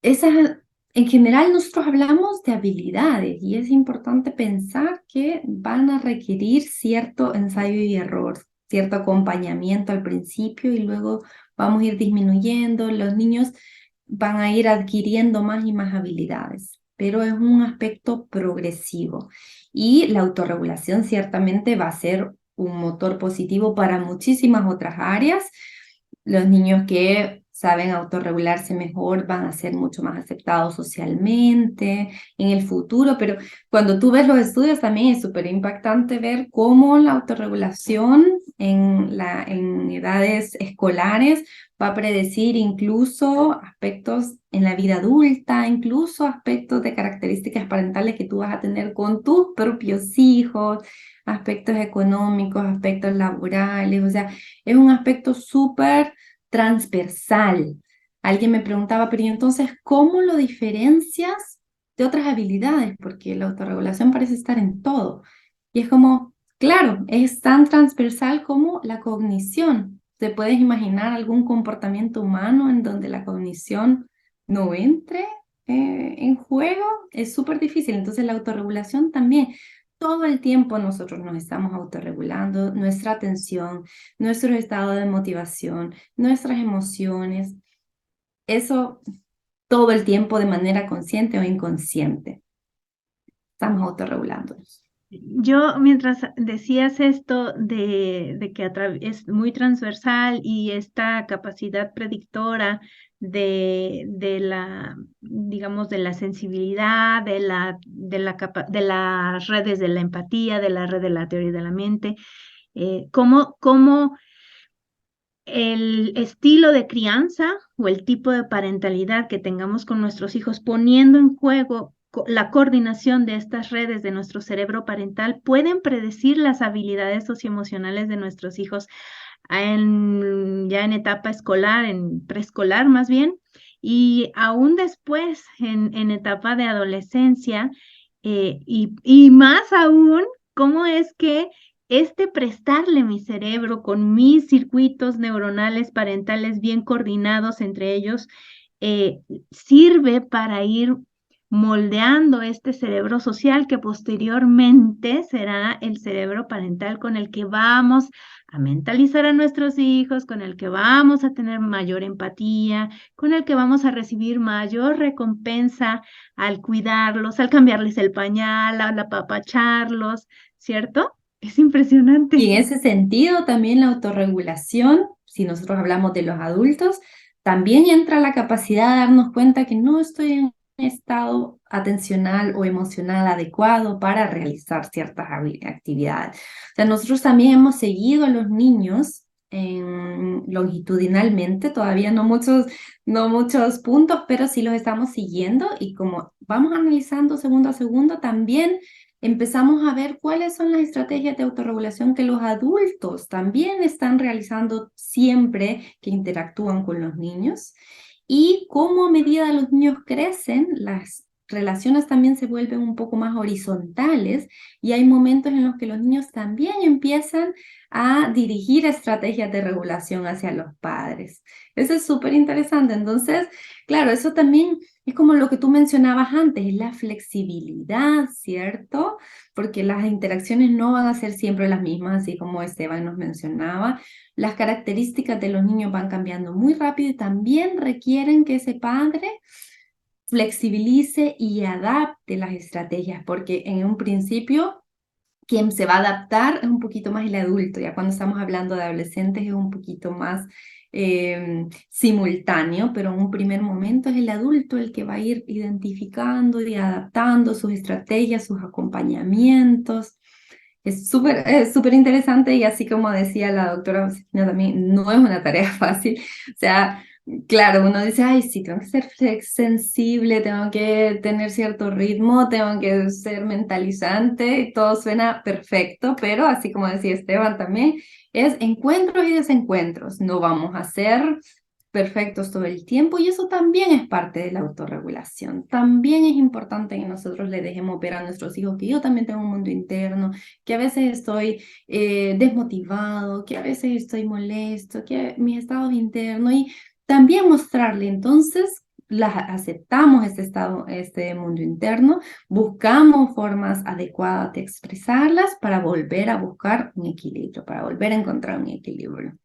esas, en general nosotros hablamos de habilidades y es importante pensar que van a requerir cierto ensayo y error, cierto acompañamiento al principio y luego vamos a ir disminuyendo, los niños van a ir adquiriendo más y más habilidades, pero es un aspecto progresivo y la autorregulación ciertamente va a ser un motor positivo para muchísimas otras áreas. Los niños que saben autorregularse mejor van a ser mucho más aceptados socialmente en el futuro, pero cuando tú ves los estudios también es súper impactante ver cómo la autorregulación en edades escolares va a predecir incluso aspectos en la vida adulta, incluso aspectos de características parentales que tú vas a tener con tus propios hijos, aspectos económicos, aspectos laborales, o sea, es un aspecto súper transversal. Alguien me preguntaba, pero ¿y entonces cómo lo diferencias de otras habilidades? Porque la autorregulación parece estar en todo. Y es como, claro, es tan transversal como la cognición. ¿Te puedes imaginar algún comportamiento humano en donde la cognición no entre en juego? Es súper difícil. Entonces la autorregulación también. Todo el tiempo nosotros nos estamos autorregulando nuestra atención, nuestro estado de motivación, nuestras emociones. Eso todo el tiempo de manera consciente o inconsciente. Estamos autorregulándonos. Yo, mientras decías esto de que es muy transversal y esta capacidad predictora de la, digamos, de la sensibilidad, de las redes de la empatía, de la red de la teoría de la mente, cómo el estilo de crianza o el tipo de parentalidad que tengamos con nuestros hijos, poniendo en juego la coordinación de estas redes de nuestro cerebro parental, pueden predecir las habilidades socioemocionales de nuestros hijos ya en etapa escolar, en preescolar más bien, y aún después en etapa de adolescencia, y más aún, cómo es que prestarle mi cerebro con mis circuitos neuronales parentales bien coordinados entre ellos, sirve para ir moldeando este cerebro social que posteriormente será el cerebro parental con el que vamos a mentalizar a nuestros hijos, con el que vamos a tener mayor empatía, con el que vamos a recibir mayor recompensa al cuidarlos, al cambiarles el pañal, al apapacharlos, ¿cierto? Es impresionante. Y en ese sentido, también la autorregulación, si nosotros hablamos de los adultos, también entra la capacidad de darnos cuenta que no estoy en un estado atencional o emocional adecuado para realizar ciertas actividades. O sea, nosotros también hemos seguido a los niños longitudinalmente, todavía no muchos puntos, pero sí los estamos siguiendo y como vamos analizando segundo a segundo, también empezamos a ver cuáles son las estrategias de autorregulación que los adultos también están realizando siempre que interactúan con los niños y cómo a medida los niños crecen, las relaciones también se vuelven un poco más horizontales y hay momentos en los que los niños también empiezan a dirigir estrategias de regulación hacia los padres. Eso es súper interesante. Entonces, claro, eso también es como lo que tú mencionabas antes, es la flexibilidad, ¿cierto? Porque las interacciones no van a ser siempre las mismas, así como Esteban nos mencionaba. Las características de los niños van cambiando muy rápido y también requieren que ese padre flexibilice y adapte las estrategias, porque en un principio quien se va a adaptar es un poquito más el adulto, ya cuando estamos hablando de adolescentes es un poquito más simultáneo, pero en un primer momento es el adulto el que va a ir identificando y adaptando sus estrategias, sus acompañamientos. Es súper interesante y así como decía la doctora Josefina también, no es una tarea fácil. O sea, claro, uno dice, ay, sí, tengo que ser sensible, tengo que tener cierto ritmo, tengo que ser mentalizante, y todo suena perfecto, pero así como decía Esteban también, es encuentros y desencuentros. No vamos a ser perfectos todo el tiempo y eso también es parte de la autorregulación. También es importante que nosotros le dejemos ver a nuestros hijos que yo también tengo un mundo interno, que a veces estoy desmotivado, que a veces estoy molesto, que mis estados internos y también mostrarle entonces aceptamos este estado, este mundo interno, buscamos formas adecuadas de expresarlas para volver a buscar un equilibrio, para volver a encontrar un equilibrio.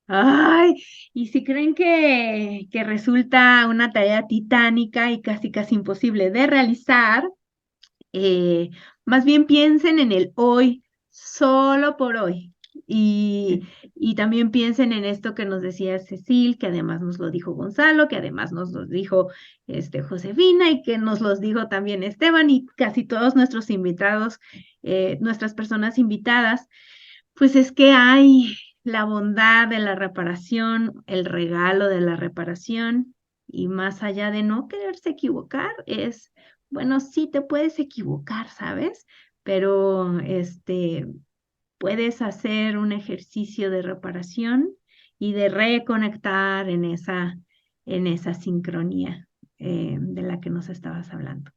Ay, y si creen que resulta una tarea titánica y casi casi imposible de realizar, eh, más bien piensen en el hoy, solo por hoy. Y también piensen en esto que nos decía Cecil, que además nos lo dijo Gonzalo, que además nos lo dijo Josefina y que nos los dijo también Esteban y casi todos nuestros invitados, nuestras personas invitadas, pues es que hay la bondad de la reparación, el regalo de la reparación y más allá de no quererse equivocar, es bueno, sí te puedes equivocar, ¿sabes? Pero puedes hacer un ejercicio de reparación y de reconectar en esa sincronía de la que nos estabas hablando.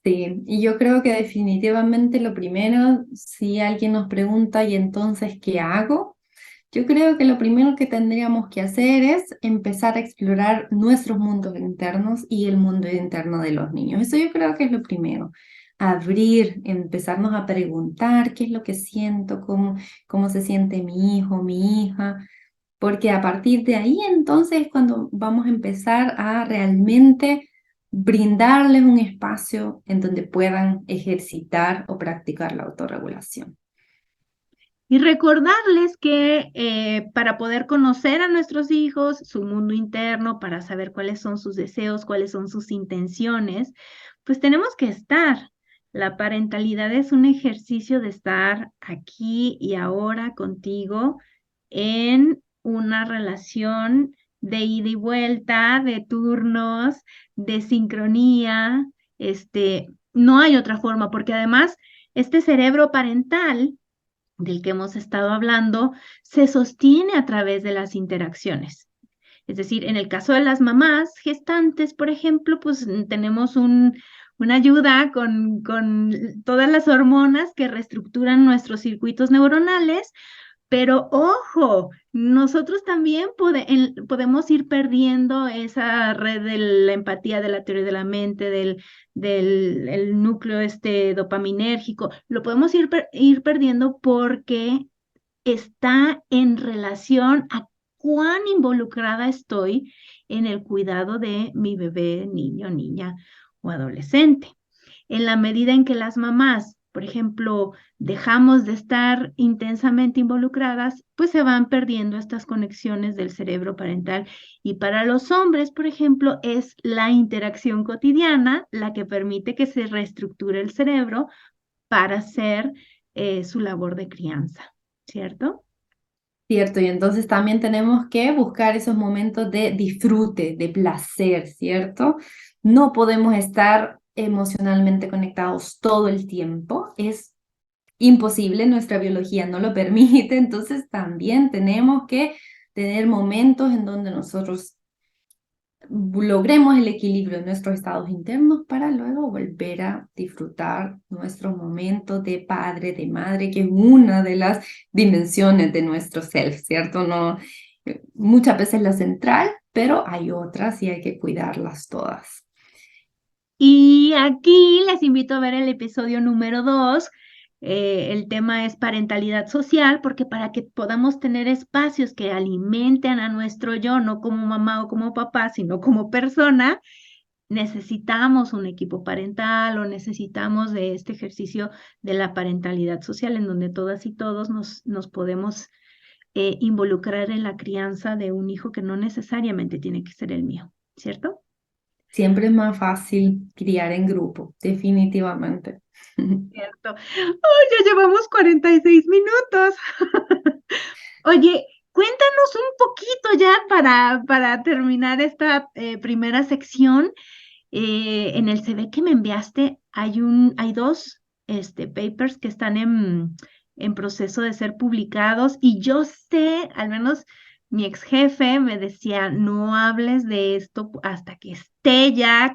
Sí, y yo creo que definitivamente lo primero, si alguien nos pregunta, ¿y entonces qué hago? Yo creo que lo primero que tendríamos que hacer es empezar a explorar nuestros mundos internos y el mundo interno de los niños. Eso yo creo que es lo primero. Abrir, empezarnos a preguntar qué es lo que siento, cómo se siente mi hijo, mi hija, porque a partir de ahí entonces es cuando vamos a empezar a realmente brindarles un espacio en donde puedan ejercitar o practicar la autorregulación. Y recordarles que para poder conocer a nuestros hijos, su mundo interno, para saber cuáles son sus deseos, cuáles son sus intenciones, pues tenemos que estar. La parentalidad es un ejercicio de estar aquí y ahora contigo en una relación de ida y vuelta, de turnos, de sincronía. No hay otra forma, porque además este cerebro parental del que hemos estado hablando se sostiene a través de las interacciones. Es decir, en el caso de las mamás gestantes, por ejemplo, pues tenemos una ayuda con todas las hormonas que reestructuran nuestros circuitos neuronales, Pero ojo, nosotros también podemos ir perdiendo esa red de la empatía, de la teoría de la mente, del el núcleo este dopaminérgico. Lo podemos ir perdiendo porque está en relación a cuán involucrada estoy en el cuidado de mi bebé, niño, niña o adolescente. En la medida en que las mamás, por ejemplo, dejamos de estar intensamente involucradas, pues se van perdiendo estas conexiones del cerebro parental. Y para los hombres, por ejemplo, es la interacción cotidiana la que permite que se reestructure el cerebro para hacer su labor de crianza, ¿cierto? Cierto, y entonces también tenemos que buscar esos momentos de disfrute, de placer, ¿cierto? No podemos estar emocionalmente conectados todo el tiempo, es imposible, nuestra biología no lo permite, entonces también tenemos que tener momentos en donde nosotros logremos el equilibrio de nuestros estados internos para luego volver a disfrutar nuestros momentos de padre, de madre, que es una de las dimensiones de nuestro self, ¿cierto? No, muchas veces la central, pero hay otras y hay que cuidarlas todas. Y aquí les invito a ver el episodio número 2. El tema es parentalidad social, porque para que podamos tener espacios que alimenten a nuestro yo, no como mamá o como papá, sino como persona, necesitamos un equipo parental o necesitamos de este ejercicio de la parentalidad social en donde todas y todos nos podemos involucrar en la crianza de un hijo que no necesariamente tiene que ser el mío, ¿cierto? Siempre es más fácil criar en grupo, definitivamente. Cierto. ¡Ay, ya llevamos 46 minutos! Oye, cuéntanos un poquito ya para terminar esta primera sección. En el CV que me enviaste hay dos papers que están en proceso de ser publicados y yo sé, al menos mi ex jefe me decía, no hables de esto hasta que esté ya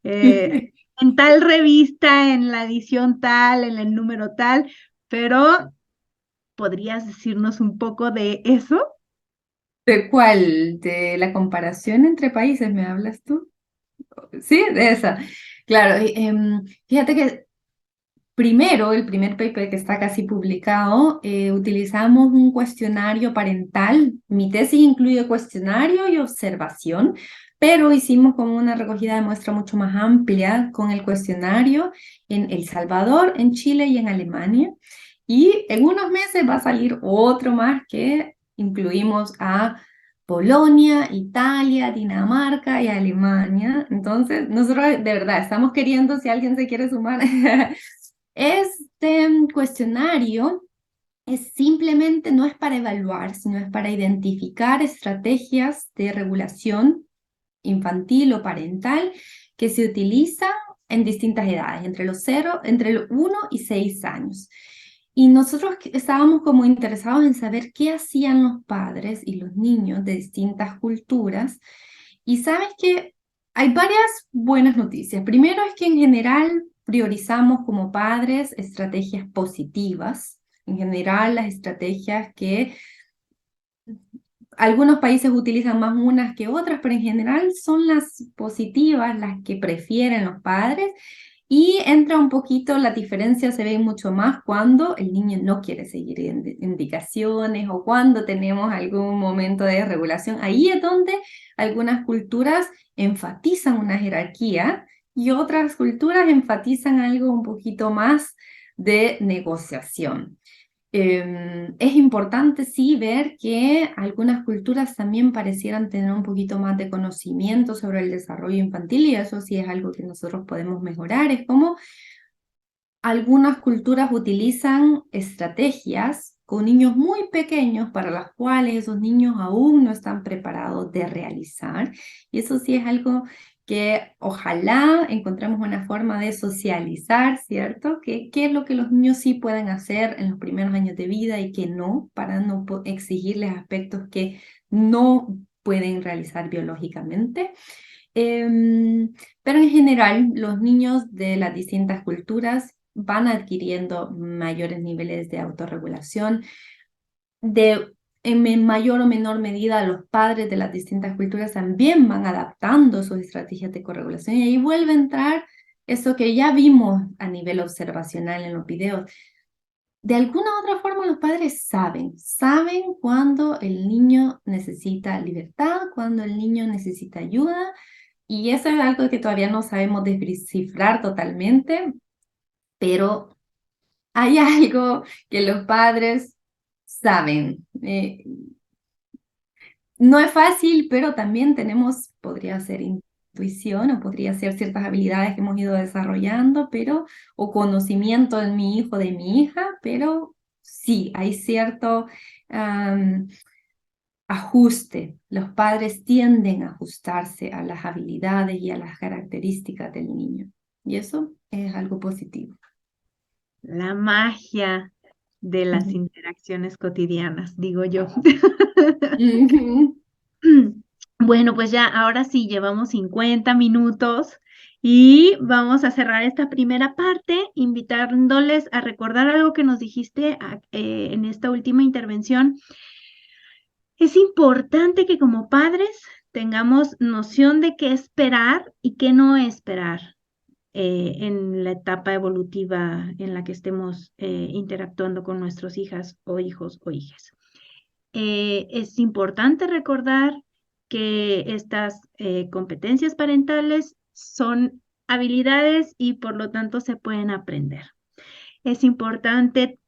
en tal revista, en la edición tal, en el número tal, pero ¿podrías decirnos un poco de eso? ¿De cuál? ¿De la comparación entre países me hablas tú? Sí, de esa. Claro, fíjate que primero, el primer paper que está casi publicado, utilizamos un cuestionario parental. Mi tesis incluye cuestionario y observación, pero hicimos como una recogida de muestra mucho más amplia con el cuestionario en El Salvador, en Chile y en Alemania. Y en unos meses va a salir otro más que incluimos a Polonia, Italia, Dinamarca y Alemania. Entonces, nosotros de verdad estamos queriendo, si alguien se quiere sumar, este cuestionario es simplemente, no es para evaluar, sino es para identificar estrategias de regulación infantil o parental que se utilizan en distintas edades, entre los 1 y 6 años. Y nosotros estábamos como interesados en saber qué hacían los padres y los niños de distintas culturas. Y sabes que hay varias buenas noticias. Primero es que en general priorizamos como padres estrategias positivas. En general, las estrategias que algunos países utilizan más unas que otras, pero en general son las positivas, las que prefieren los padres. Y entra un poquito, la diferencia se ve mucho más cuando el niño no quiere seguir indicaciones o cuando tenemos algún momento de regulación. Ahí es donde algunas culturas enfatizan una jerarquía y otras culturas enfatizan algo un poquito más de negociación. Es importante sí ver que algunas culturas también parecieran tener un poquito más de conocimiento sobre el desarrollo infantil y eso sí es algo que nosotros podemos mejorar. Es como algunas culturas utilizan estrategias con niños muy pequeños para las cuales esos niños aún no están preparados de realizar. Y eso sí es algo que ojalá encontremos una forma de socializar, ¿cierto? ¿Qué es lo que los niños sí pueden hacer en los primeros años de vida y que no, para no exigirles aspectos que no pueden realizar biológicamente? Pero en general, los niños de las distintas culturas van adquiriendo mayores niveles de autorregulación. en mayor o menor medida los padres de las distintas culturas también van adaptando sus estrategias de corregulación y ahí vuelve a entrar eso que ya vimos a nivel observacional en los videos. De alguna u otra forma los padres saben cuando el niño necesita libertad, cuando el niño necesita ayuda y eso es algo que todavía no sabemos descifrar totalmente, pero hay algo que los padres saben. No es fácil, pero también tenemos, podría ser intuición o podría ser ciertas habilidades que hemos ido desarrollando, pero, o conocimiento de mi hijo, de mi hija, pero sí, hay cierto ajuste. Los padres tienden a ajustarse a las habilidades y a las características del niño. Y eso es algo positivo. La magia de las Ujú. interacciones cotidianas, digo yo. Ujú. Bueno, pues ya, ahora sí, llevamos 50 minutos y vamos a cerrar esta primera parte invitándoles a recordar algo que nos dijiste en esta última intervención. Es importante que como padres tengamos noción de qué esperar y qué no esperar en la etapa evolutiva en la que estemos interactuando con nuestros hijas o hijos o hijas. Es importante recordar que estas competencias parentales son habilidades y por lo tanto se pueden aprender. Es importante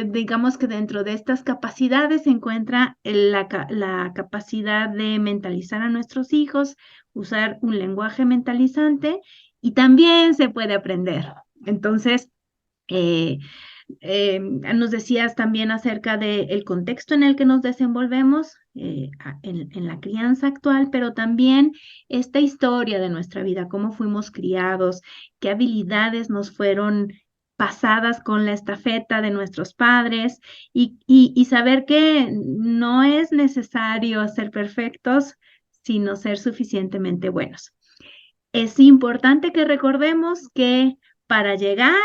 digamos que dentro de estas capacidades se encuentra la capacidad de mentalizar a nuestros hijos, usar un lenguaje mentalizante y también se puede aprender. Entonces, eh, nos decías también acerca del contexto en el que nos desenvolvemos en la crianza actual, pero también esta historia de nuestra vida, cómo fuimos criados, qué habilidades nos fueron pasadas con la estafeta de nuestros padres y saber que no es necesario ser perfectos, sino ser suficientemente buenos. Es importante que recordemos que para llegar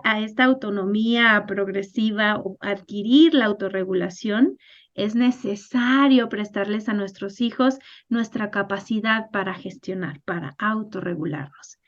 a esta autonomía progresiva o adquirir la autorregulación, es necesario prestarles a nuestros hijos nuestra capacidad para gestionar, para autorregularnos.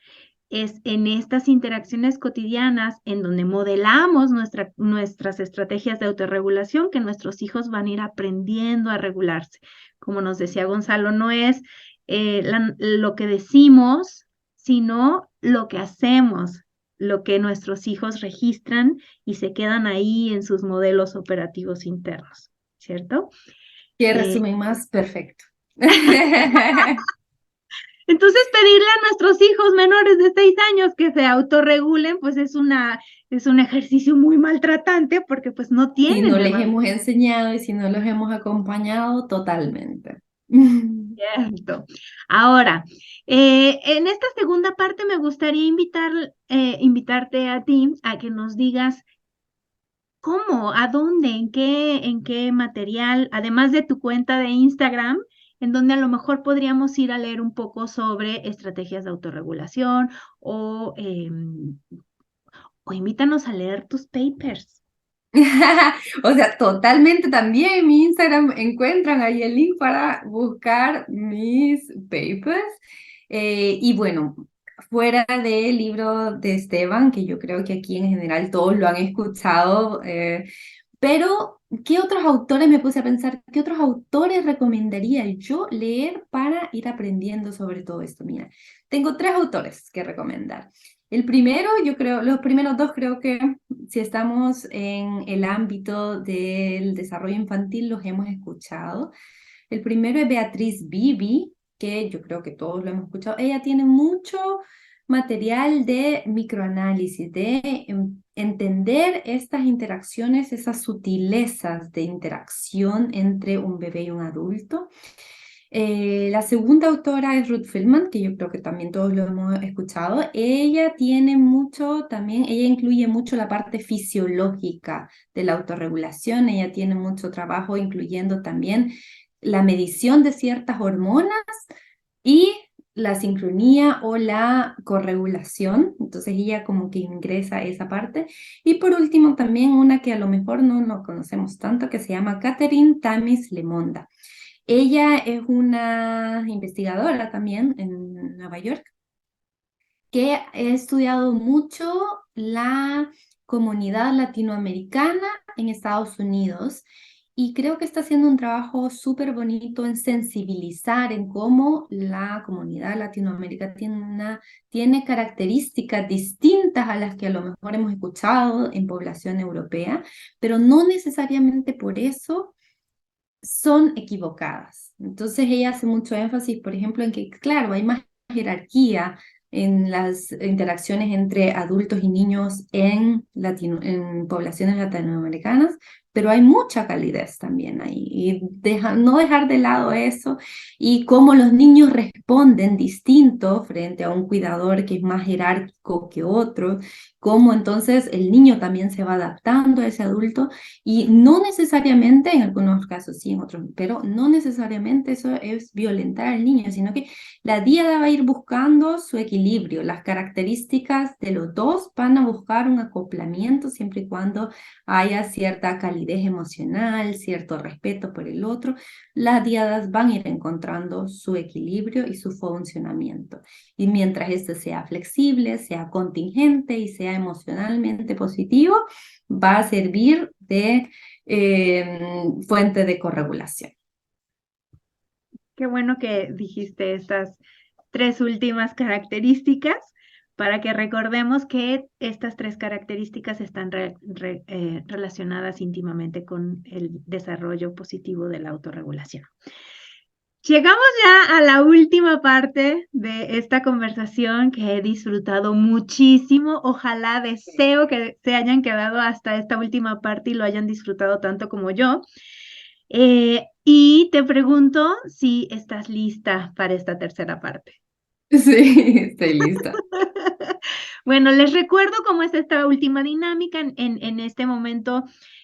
Es en estas interacciones cotidianas en donde modelamos nuestras estrategias de autorregulación que nuestros hijos van a ir aprendiendo a regularse. Como nos decía Gonzalo, no es lo que decimos, sino lo que hacemos, lo que nuestros hijos registran y se quedan ahí en sus modelos operativos internos, ¿cierto? Qué Eh, resumen más perfecto. Entonces, pedirle a nuestros hijos menores de 6 años que se autorregulen, pues es un ejercicio muy maltratante porque pues no Si no tienen les herramientas. hemos enseñado y si no los hemos acompañado, totalmente. Cierto. Ahora, en esta segunda parte me gustaría invitarte a ti a que nos digas cómo, a dónde, en qué material, además de tu cuenta de Instagram, en donde a lo mejor podríamos ir a leer un poco sobre estrategias de autorregulación o, o invítanos a leer tus papers. O sea, totalmente también en mi Instagram encuentran ahí el link para buscar mis papers. Y bueno, fuera del libro de Esteban, que yo creo que aquí en general todos lo han escuchado, pero ¿qué otros autores me puse a pensar? ¿Qué otros autores recomendaría yo leer para ir aprendiendo sobre todo esto? Mira, tengo 3 autores que recomendar. El primero, yo creo, los primeros 2 creo que si estamos en el ámbito del desarrollo infantil los hemos escuchado. El primero es Beatriz Bibi, que yo creo que todos lo hemos escuchado. Ella tiene mucho material de microanálisis, de entender estas interacciones, esas sutilezas de interacción entre un bebé y un adulto. La segunda autora es Ruth Feldman, que yo creo que también todos lo hemos escuchado. Ella tiene mucho, también, ella incluye mucho la parte fisiológica de la autorregulación. Ella tiene mucho trabajo incluyendo también la medición de ciertas hormonas y la sincronía o la corregulación. Entonces ella como que ingresa esa parte. Y por último también una que a lo mejor no nos conocemos tanto, que se llama Catherine Tamis Lemonda. Ella es una investigadora también en Nueva York que ha estudiado mucho la comunidad latinoamericana en Estados Unidos y creo que está haciendo un trabajo súper bonito en sensibilizar en cómo la comunidad latinoamericana tiene características distintas a las que a lo mejor hemos escuchado en población europea, pero no necesariamente por eso son equivocadas. Entonces ella hace mucho énfasis, por ejemplo, en que, claro, hay más jerarquía en las interacciones entre adultos y niños en poblaciones latinoamericanas, pero hay mucha calidez también ahí. Y no dejar de lado eso y cómo los niños responden distinto frente a un cuidador que es más jerárquico que otro, cómo entonces el niño también se va adaptando a ese adulto y no necesariamente, en algunos casos sí, en otros, pero no necesariamente eso es violentar al niño, sino que la diada va a ir buscando su equilibrio. Las características de los dos van a buscar un acoplamiento siempre y cuando haya cierta calidez emocional, cierto respeto por el otro. Las diadas van a ir encontrando su equilibrio y su funcionamiento. Y mientras este sea flexible, sea contingente y sea emocionalmente positivo, va a servir de fuente de corregulación. Qué bueno que dijiste estas tres últimas características para que recordemos que estas tres características están relacionadas íntimamente con el desarrollo positivo de la autorregulación. Llegamos ya a la última parte de esta conversación que he disfrutado muchísimo. Ojalá deseo que se hayan quedado hasta esta última parte y lo hayan disfrutado tanto como yo. Y te pregunto si estás lista para esta tercera parte. Sí, estoy lista. Bueno, les recuerdo cómo es esta última dinámica. En este momento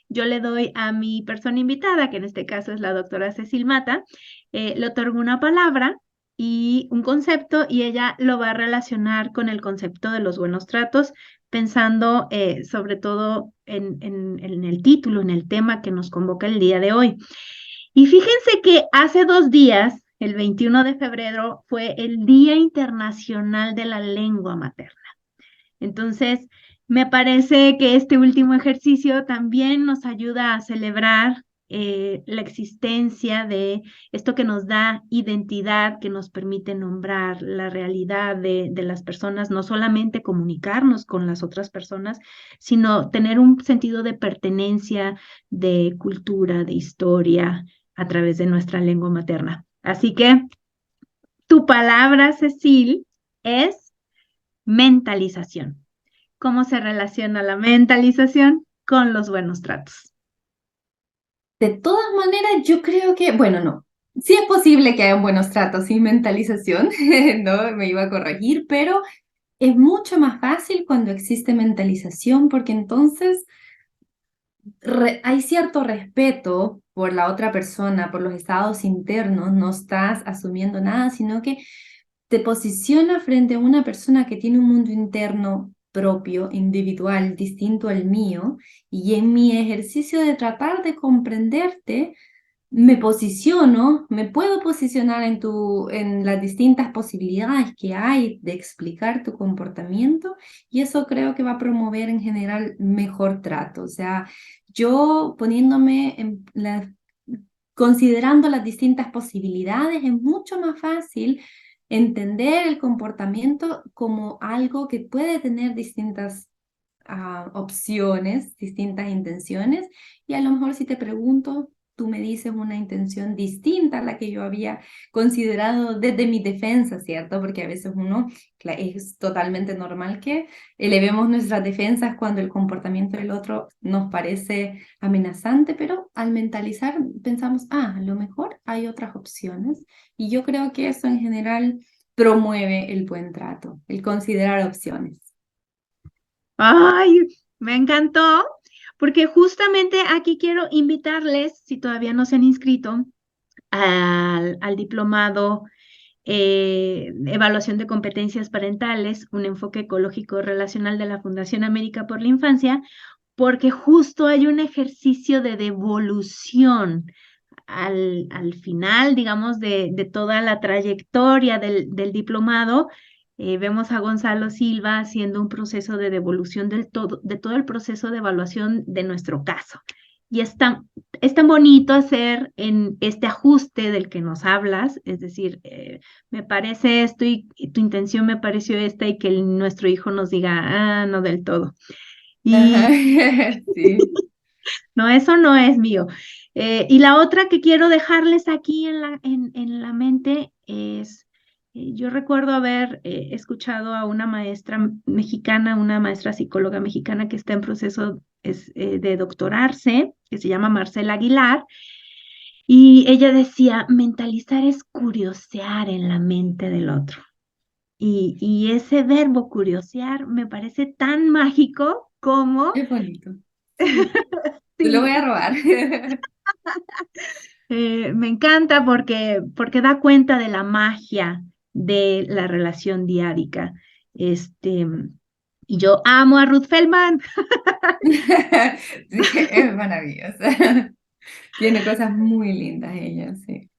yo le doy a mi persona invitada, que en este caso es la doctora Cecil Mata, le otorgo una palabra y un concepto y ella lo va a relacionar con el concepto de los buenos tratos, pensando sobre todo en el título, en el tema que nos convoca el día de hoy. Y fíjense que hace 2 días, el 21 de febrero, fue el Día Internacional de la Lengua Materna. Entonces, me parece que este último ejercicio también nos ayuda a celebrar la existencia de esto que nos da identidad, que nos permite nombrar la realidad de las personas, no solamente comunicarnos con las otras personas, sino tener un sentido de pertenencia, de cultura, de historia a través de nuestra lengua materna. Así que tu palabra, Cecil, es mentalización. ¿Cómo se relaciona la mentalización con los buenos tratos? De todas maneras, yo creo que, bueno, no. Sí es posible que hayan buenos tratos sin mentalización, no me iba a corregir, pero es mucho más fácil cuando existe mentalización porque entonces hay cierto respeto por la otra persona, por los estados internos, no estás asumiendo nada, sino que te posiciona frente a una persona que tiene un mundo interno propio, individual, distinto al mío, y en mi ejercicio de tratar de comprenderte, me puedo posicionar en las distintas posibilidades que hay de explicar tu comportamiento y eso creo que va a promover en general mejor trato. O sea, yo poniéndome considerando las distintas posibilidades, es mucho más fácil entender el comportamiento como algo que puede tener distintas opciones, distintas intenciones, y a lo mejor si te pregunto, tú me dices una intención distinta a la que yo había considerado desde mi defensa, ¿cierto? Porque a veces es totalmente normal que elevemos nuestras defensas cuando el comportamiento del otro nos parece amenazante, pero al mentalizar pensamos, a lo mejor hay otras opciones, y yo creo que eso en general promueve el buen trato, el considerar opciones. Ay, me encantó, porque justamente aquí quiero invitarles, si todavía no se han inscrito, al diplomado Evaluación de competencias parentales, un enfoque ecológico relacional de la Fundación América por la Infancia, porque justo hay un ejercicio de devolución al final, digamos, de toda la trayectoria del diplomado. Vemos a Gonzalo Silva haciendo un proceso de devolución de todo el proceso de evaluación de nuestro caso. Y es tan bonito hacer en este ajuste del que nos hablas, es decir, me parece esto y tu intención me pareció esta y que nuestro hijo nos diga, no del todo. Ajá, Y sí. no, eso no es mío. Y la otra que quiero dejarles aquí en la mente es, yo recuerdo haber escuchado a una maestra mexicana, una maestra psicóloga mexicana que está en proceso de doctorarse, que se llama Marcela Aguilar, y ella decía, mentalizar es curiosear en la mente del otro. Y ese verbo curiosear me parece tan mágico como... Es bonito. Sí, te lo voy Sí, a robar. me encanta porque da cuenta de la magia de la relación diárica. Este, y yo amo a Ruth Feldman. Sí, es maravillosa. Tiene cosas muy lindas ella, sí.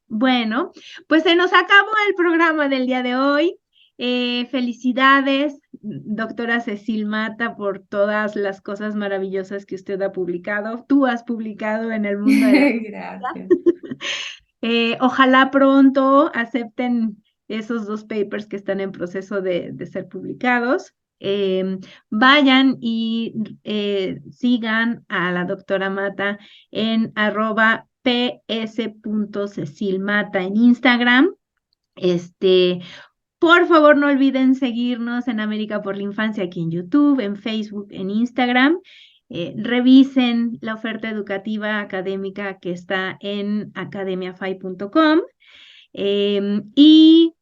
Bueno, pues se nos acabó el programa del día de hoy. Felicidades, doctora Cecil Mata, por todas las cosas maravillosas que usted ha publicado. Tú has publicado en el mundo de la... Gracias. Ojalá pronto acepten esos dos papers que están en proceso de ser publicados. Vayan y sigan a la doctora Mata en @ps.cecilmata en Instagram. Este, por favor, no olviden seguirnos en América por la Infancia aquí en YouTube, en Facebook, en Instagram. Revisen la oferta educativa académica que está en academiafy.com. Y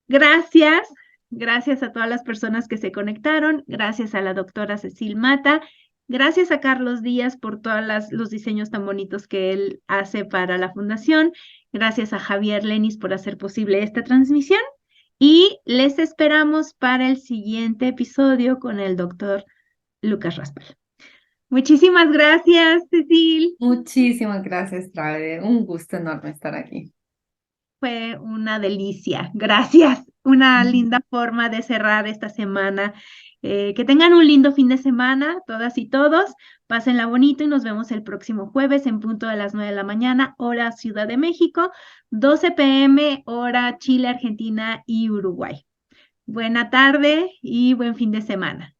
gracias, gracias a todas las personas que se conectaron, gracias a la doctora Cecil Mata, gracias a Carlos Díaz por todos los diseños tan bonitos que él hace para la fundación, gracias a Javier Lenis por hacer posible esta transmisión y les esperamos para el siguiente episodio con el doctor Lucas Raspal. Muchísimas gracias, Cecil. Muchísimas gracias, Claudia. Un gusto enorme estar aquí. Fue una delicia. Gracias. Una linda forma de cerrar esta semana. Que tengan un lindo fin de semana, todas y todos. Pásenla bonito y nos vemos el próximo jueves en punto de las 9 de la mañana, hora Ciudad de México, 12 p.m., hora Chile, Argentina y Uruguay. Buena tarde y buen fin de semana.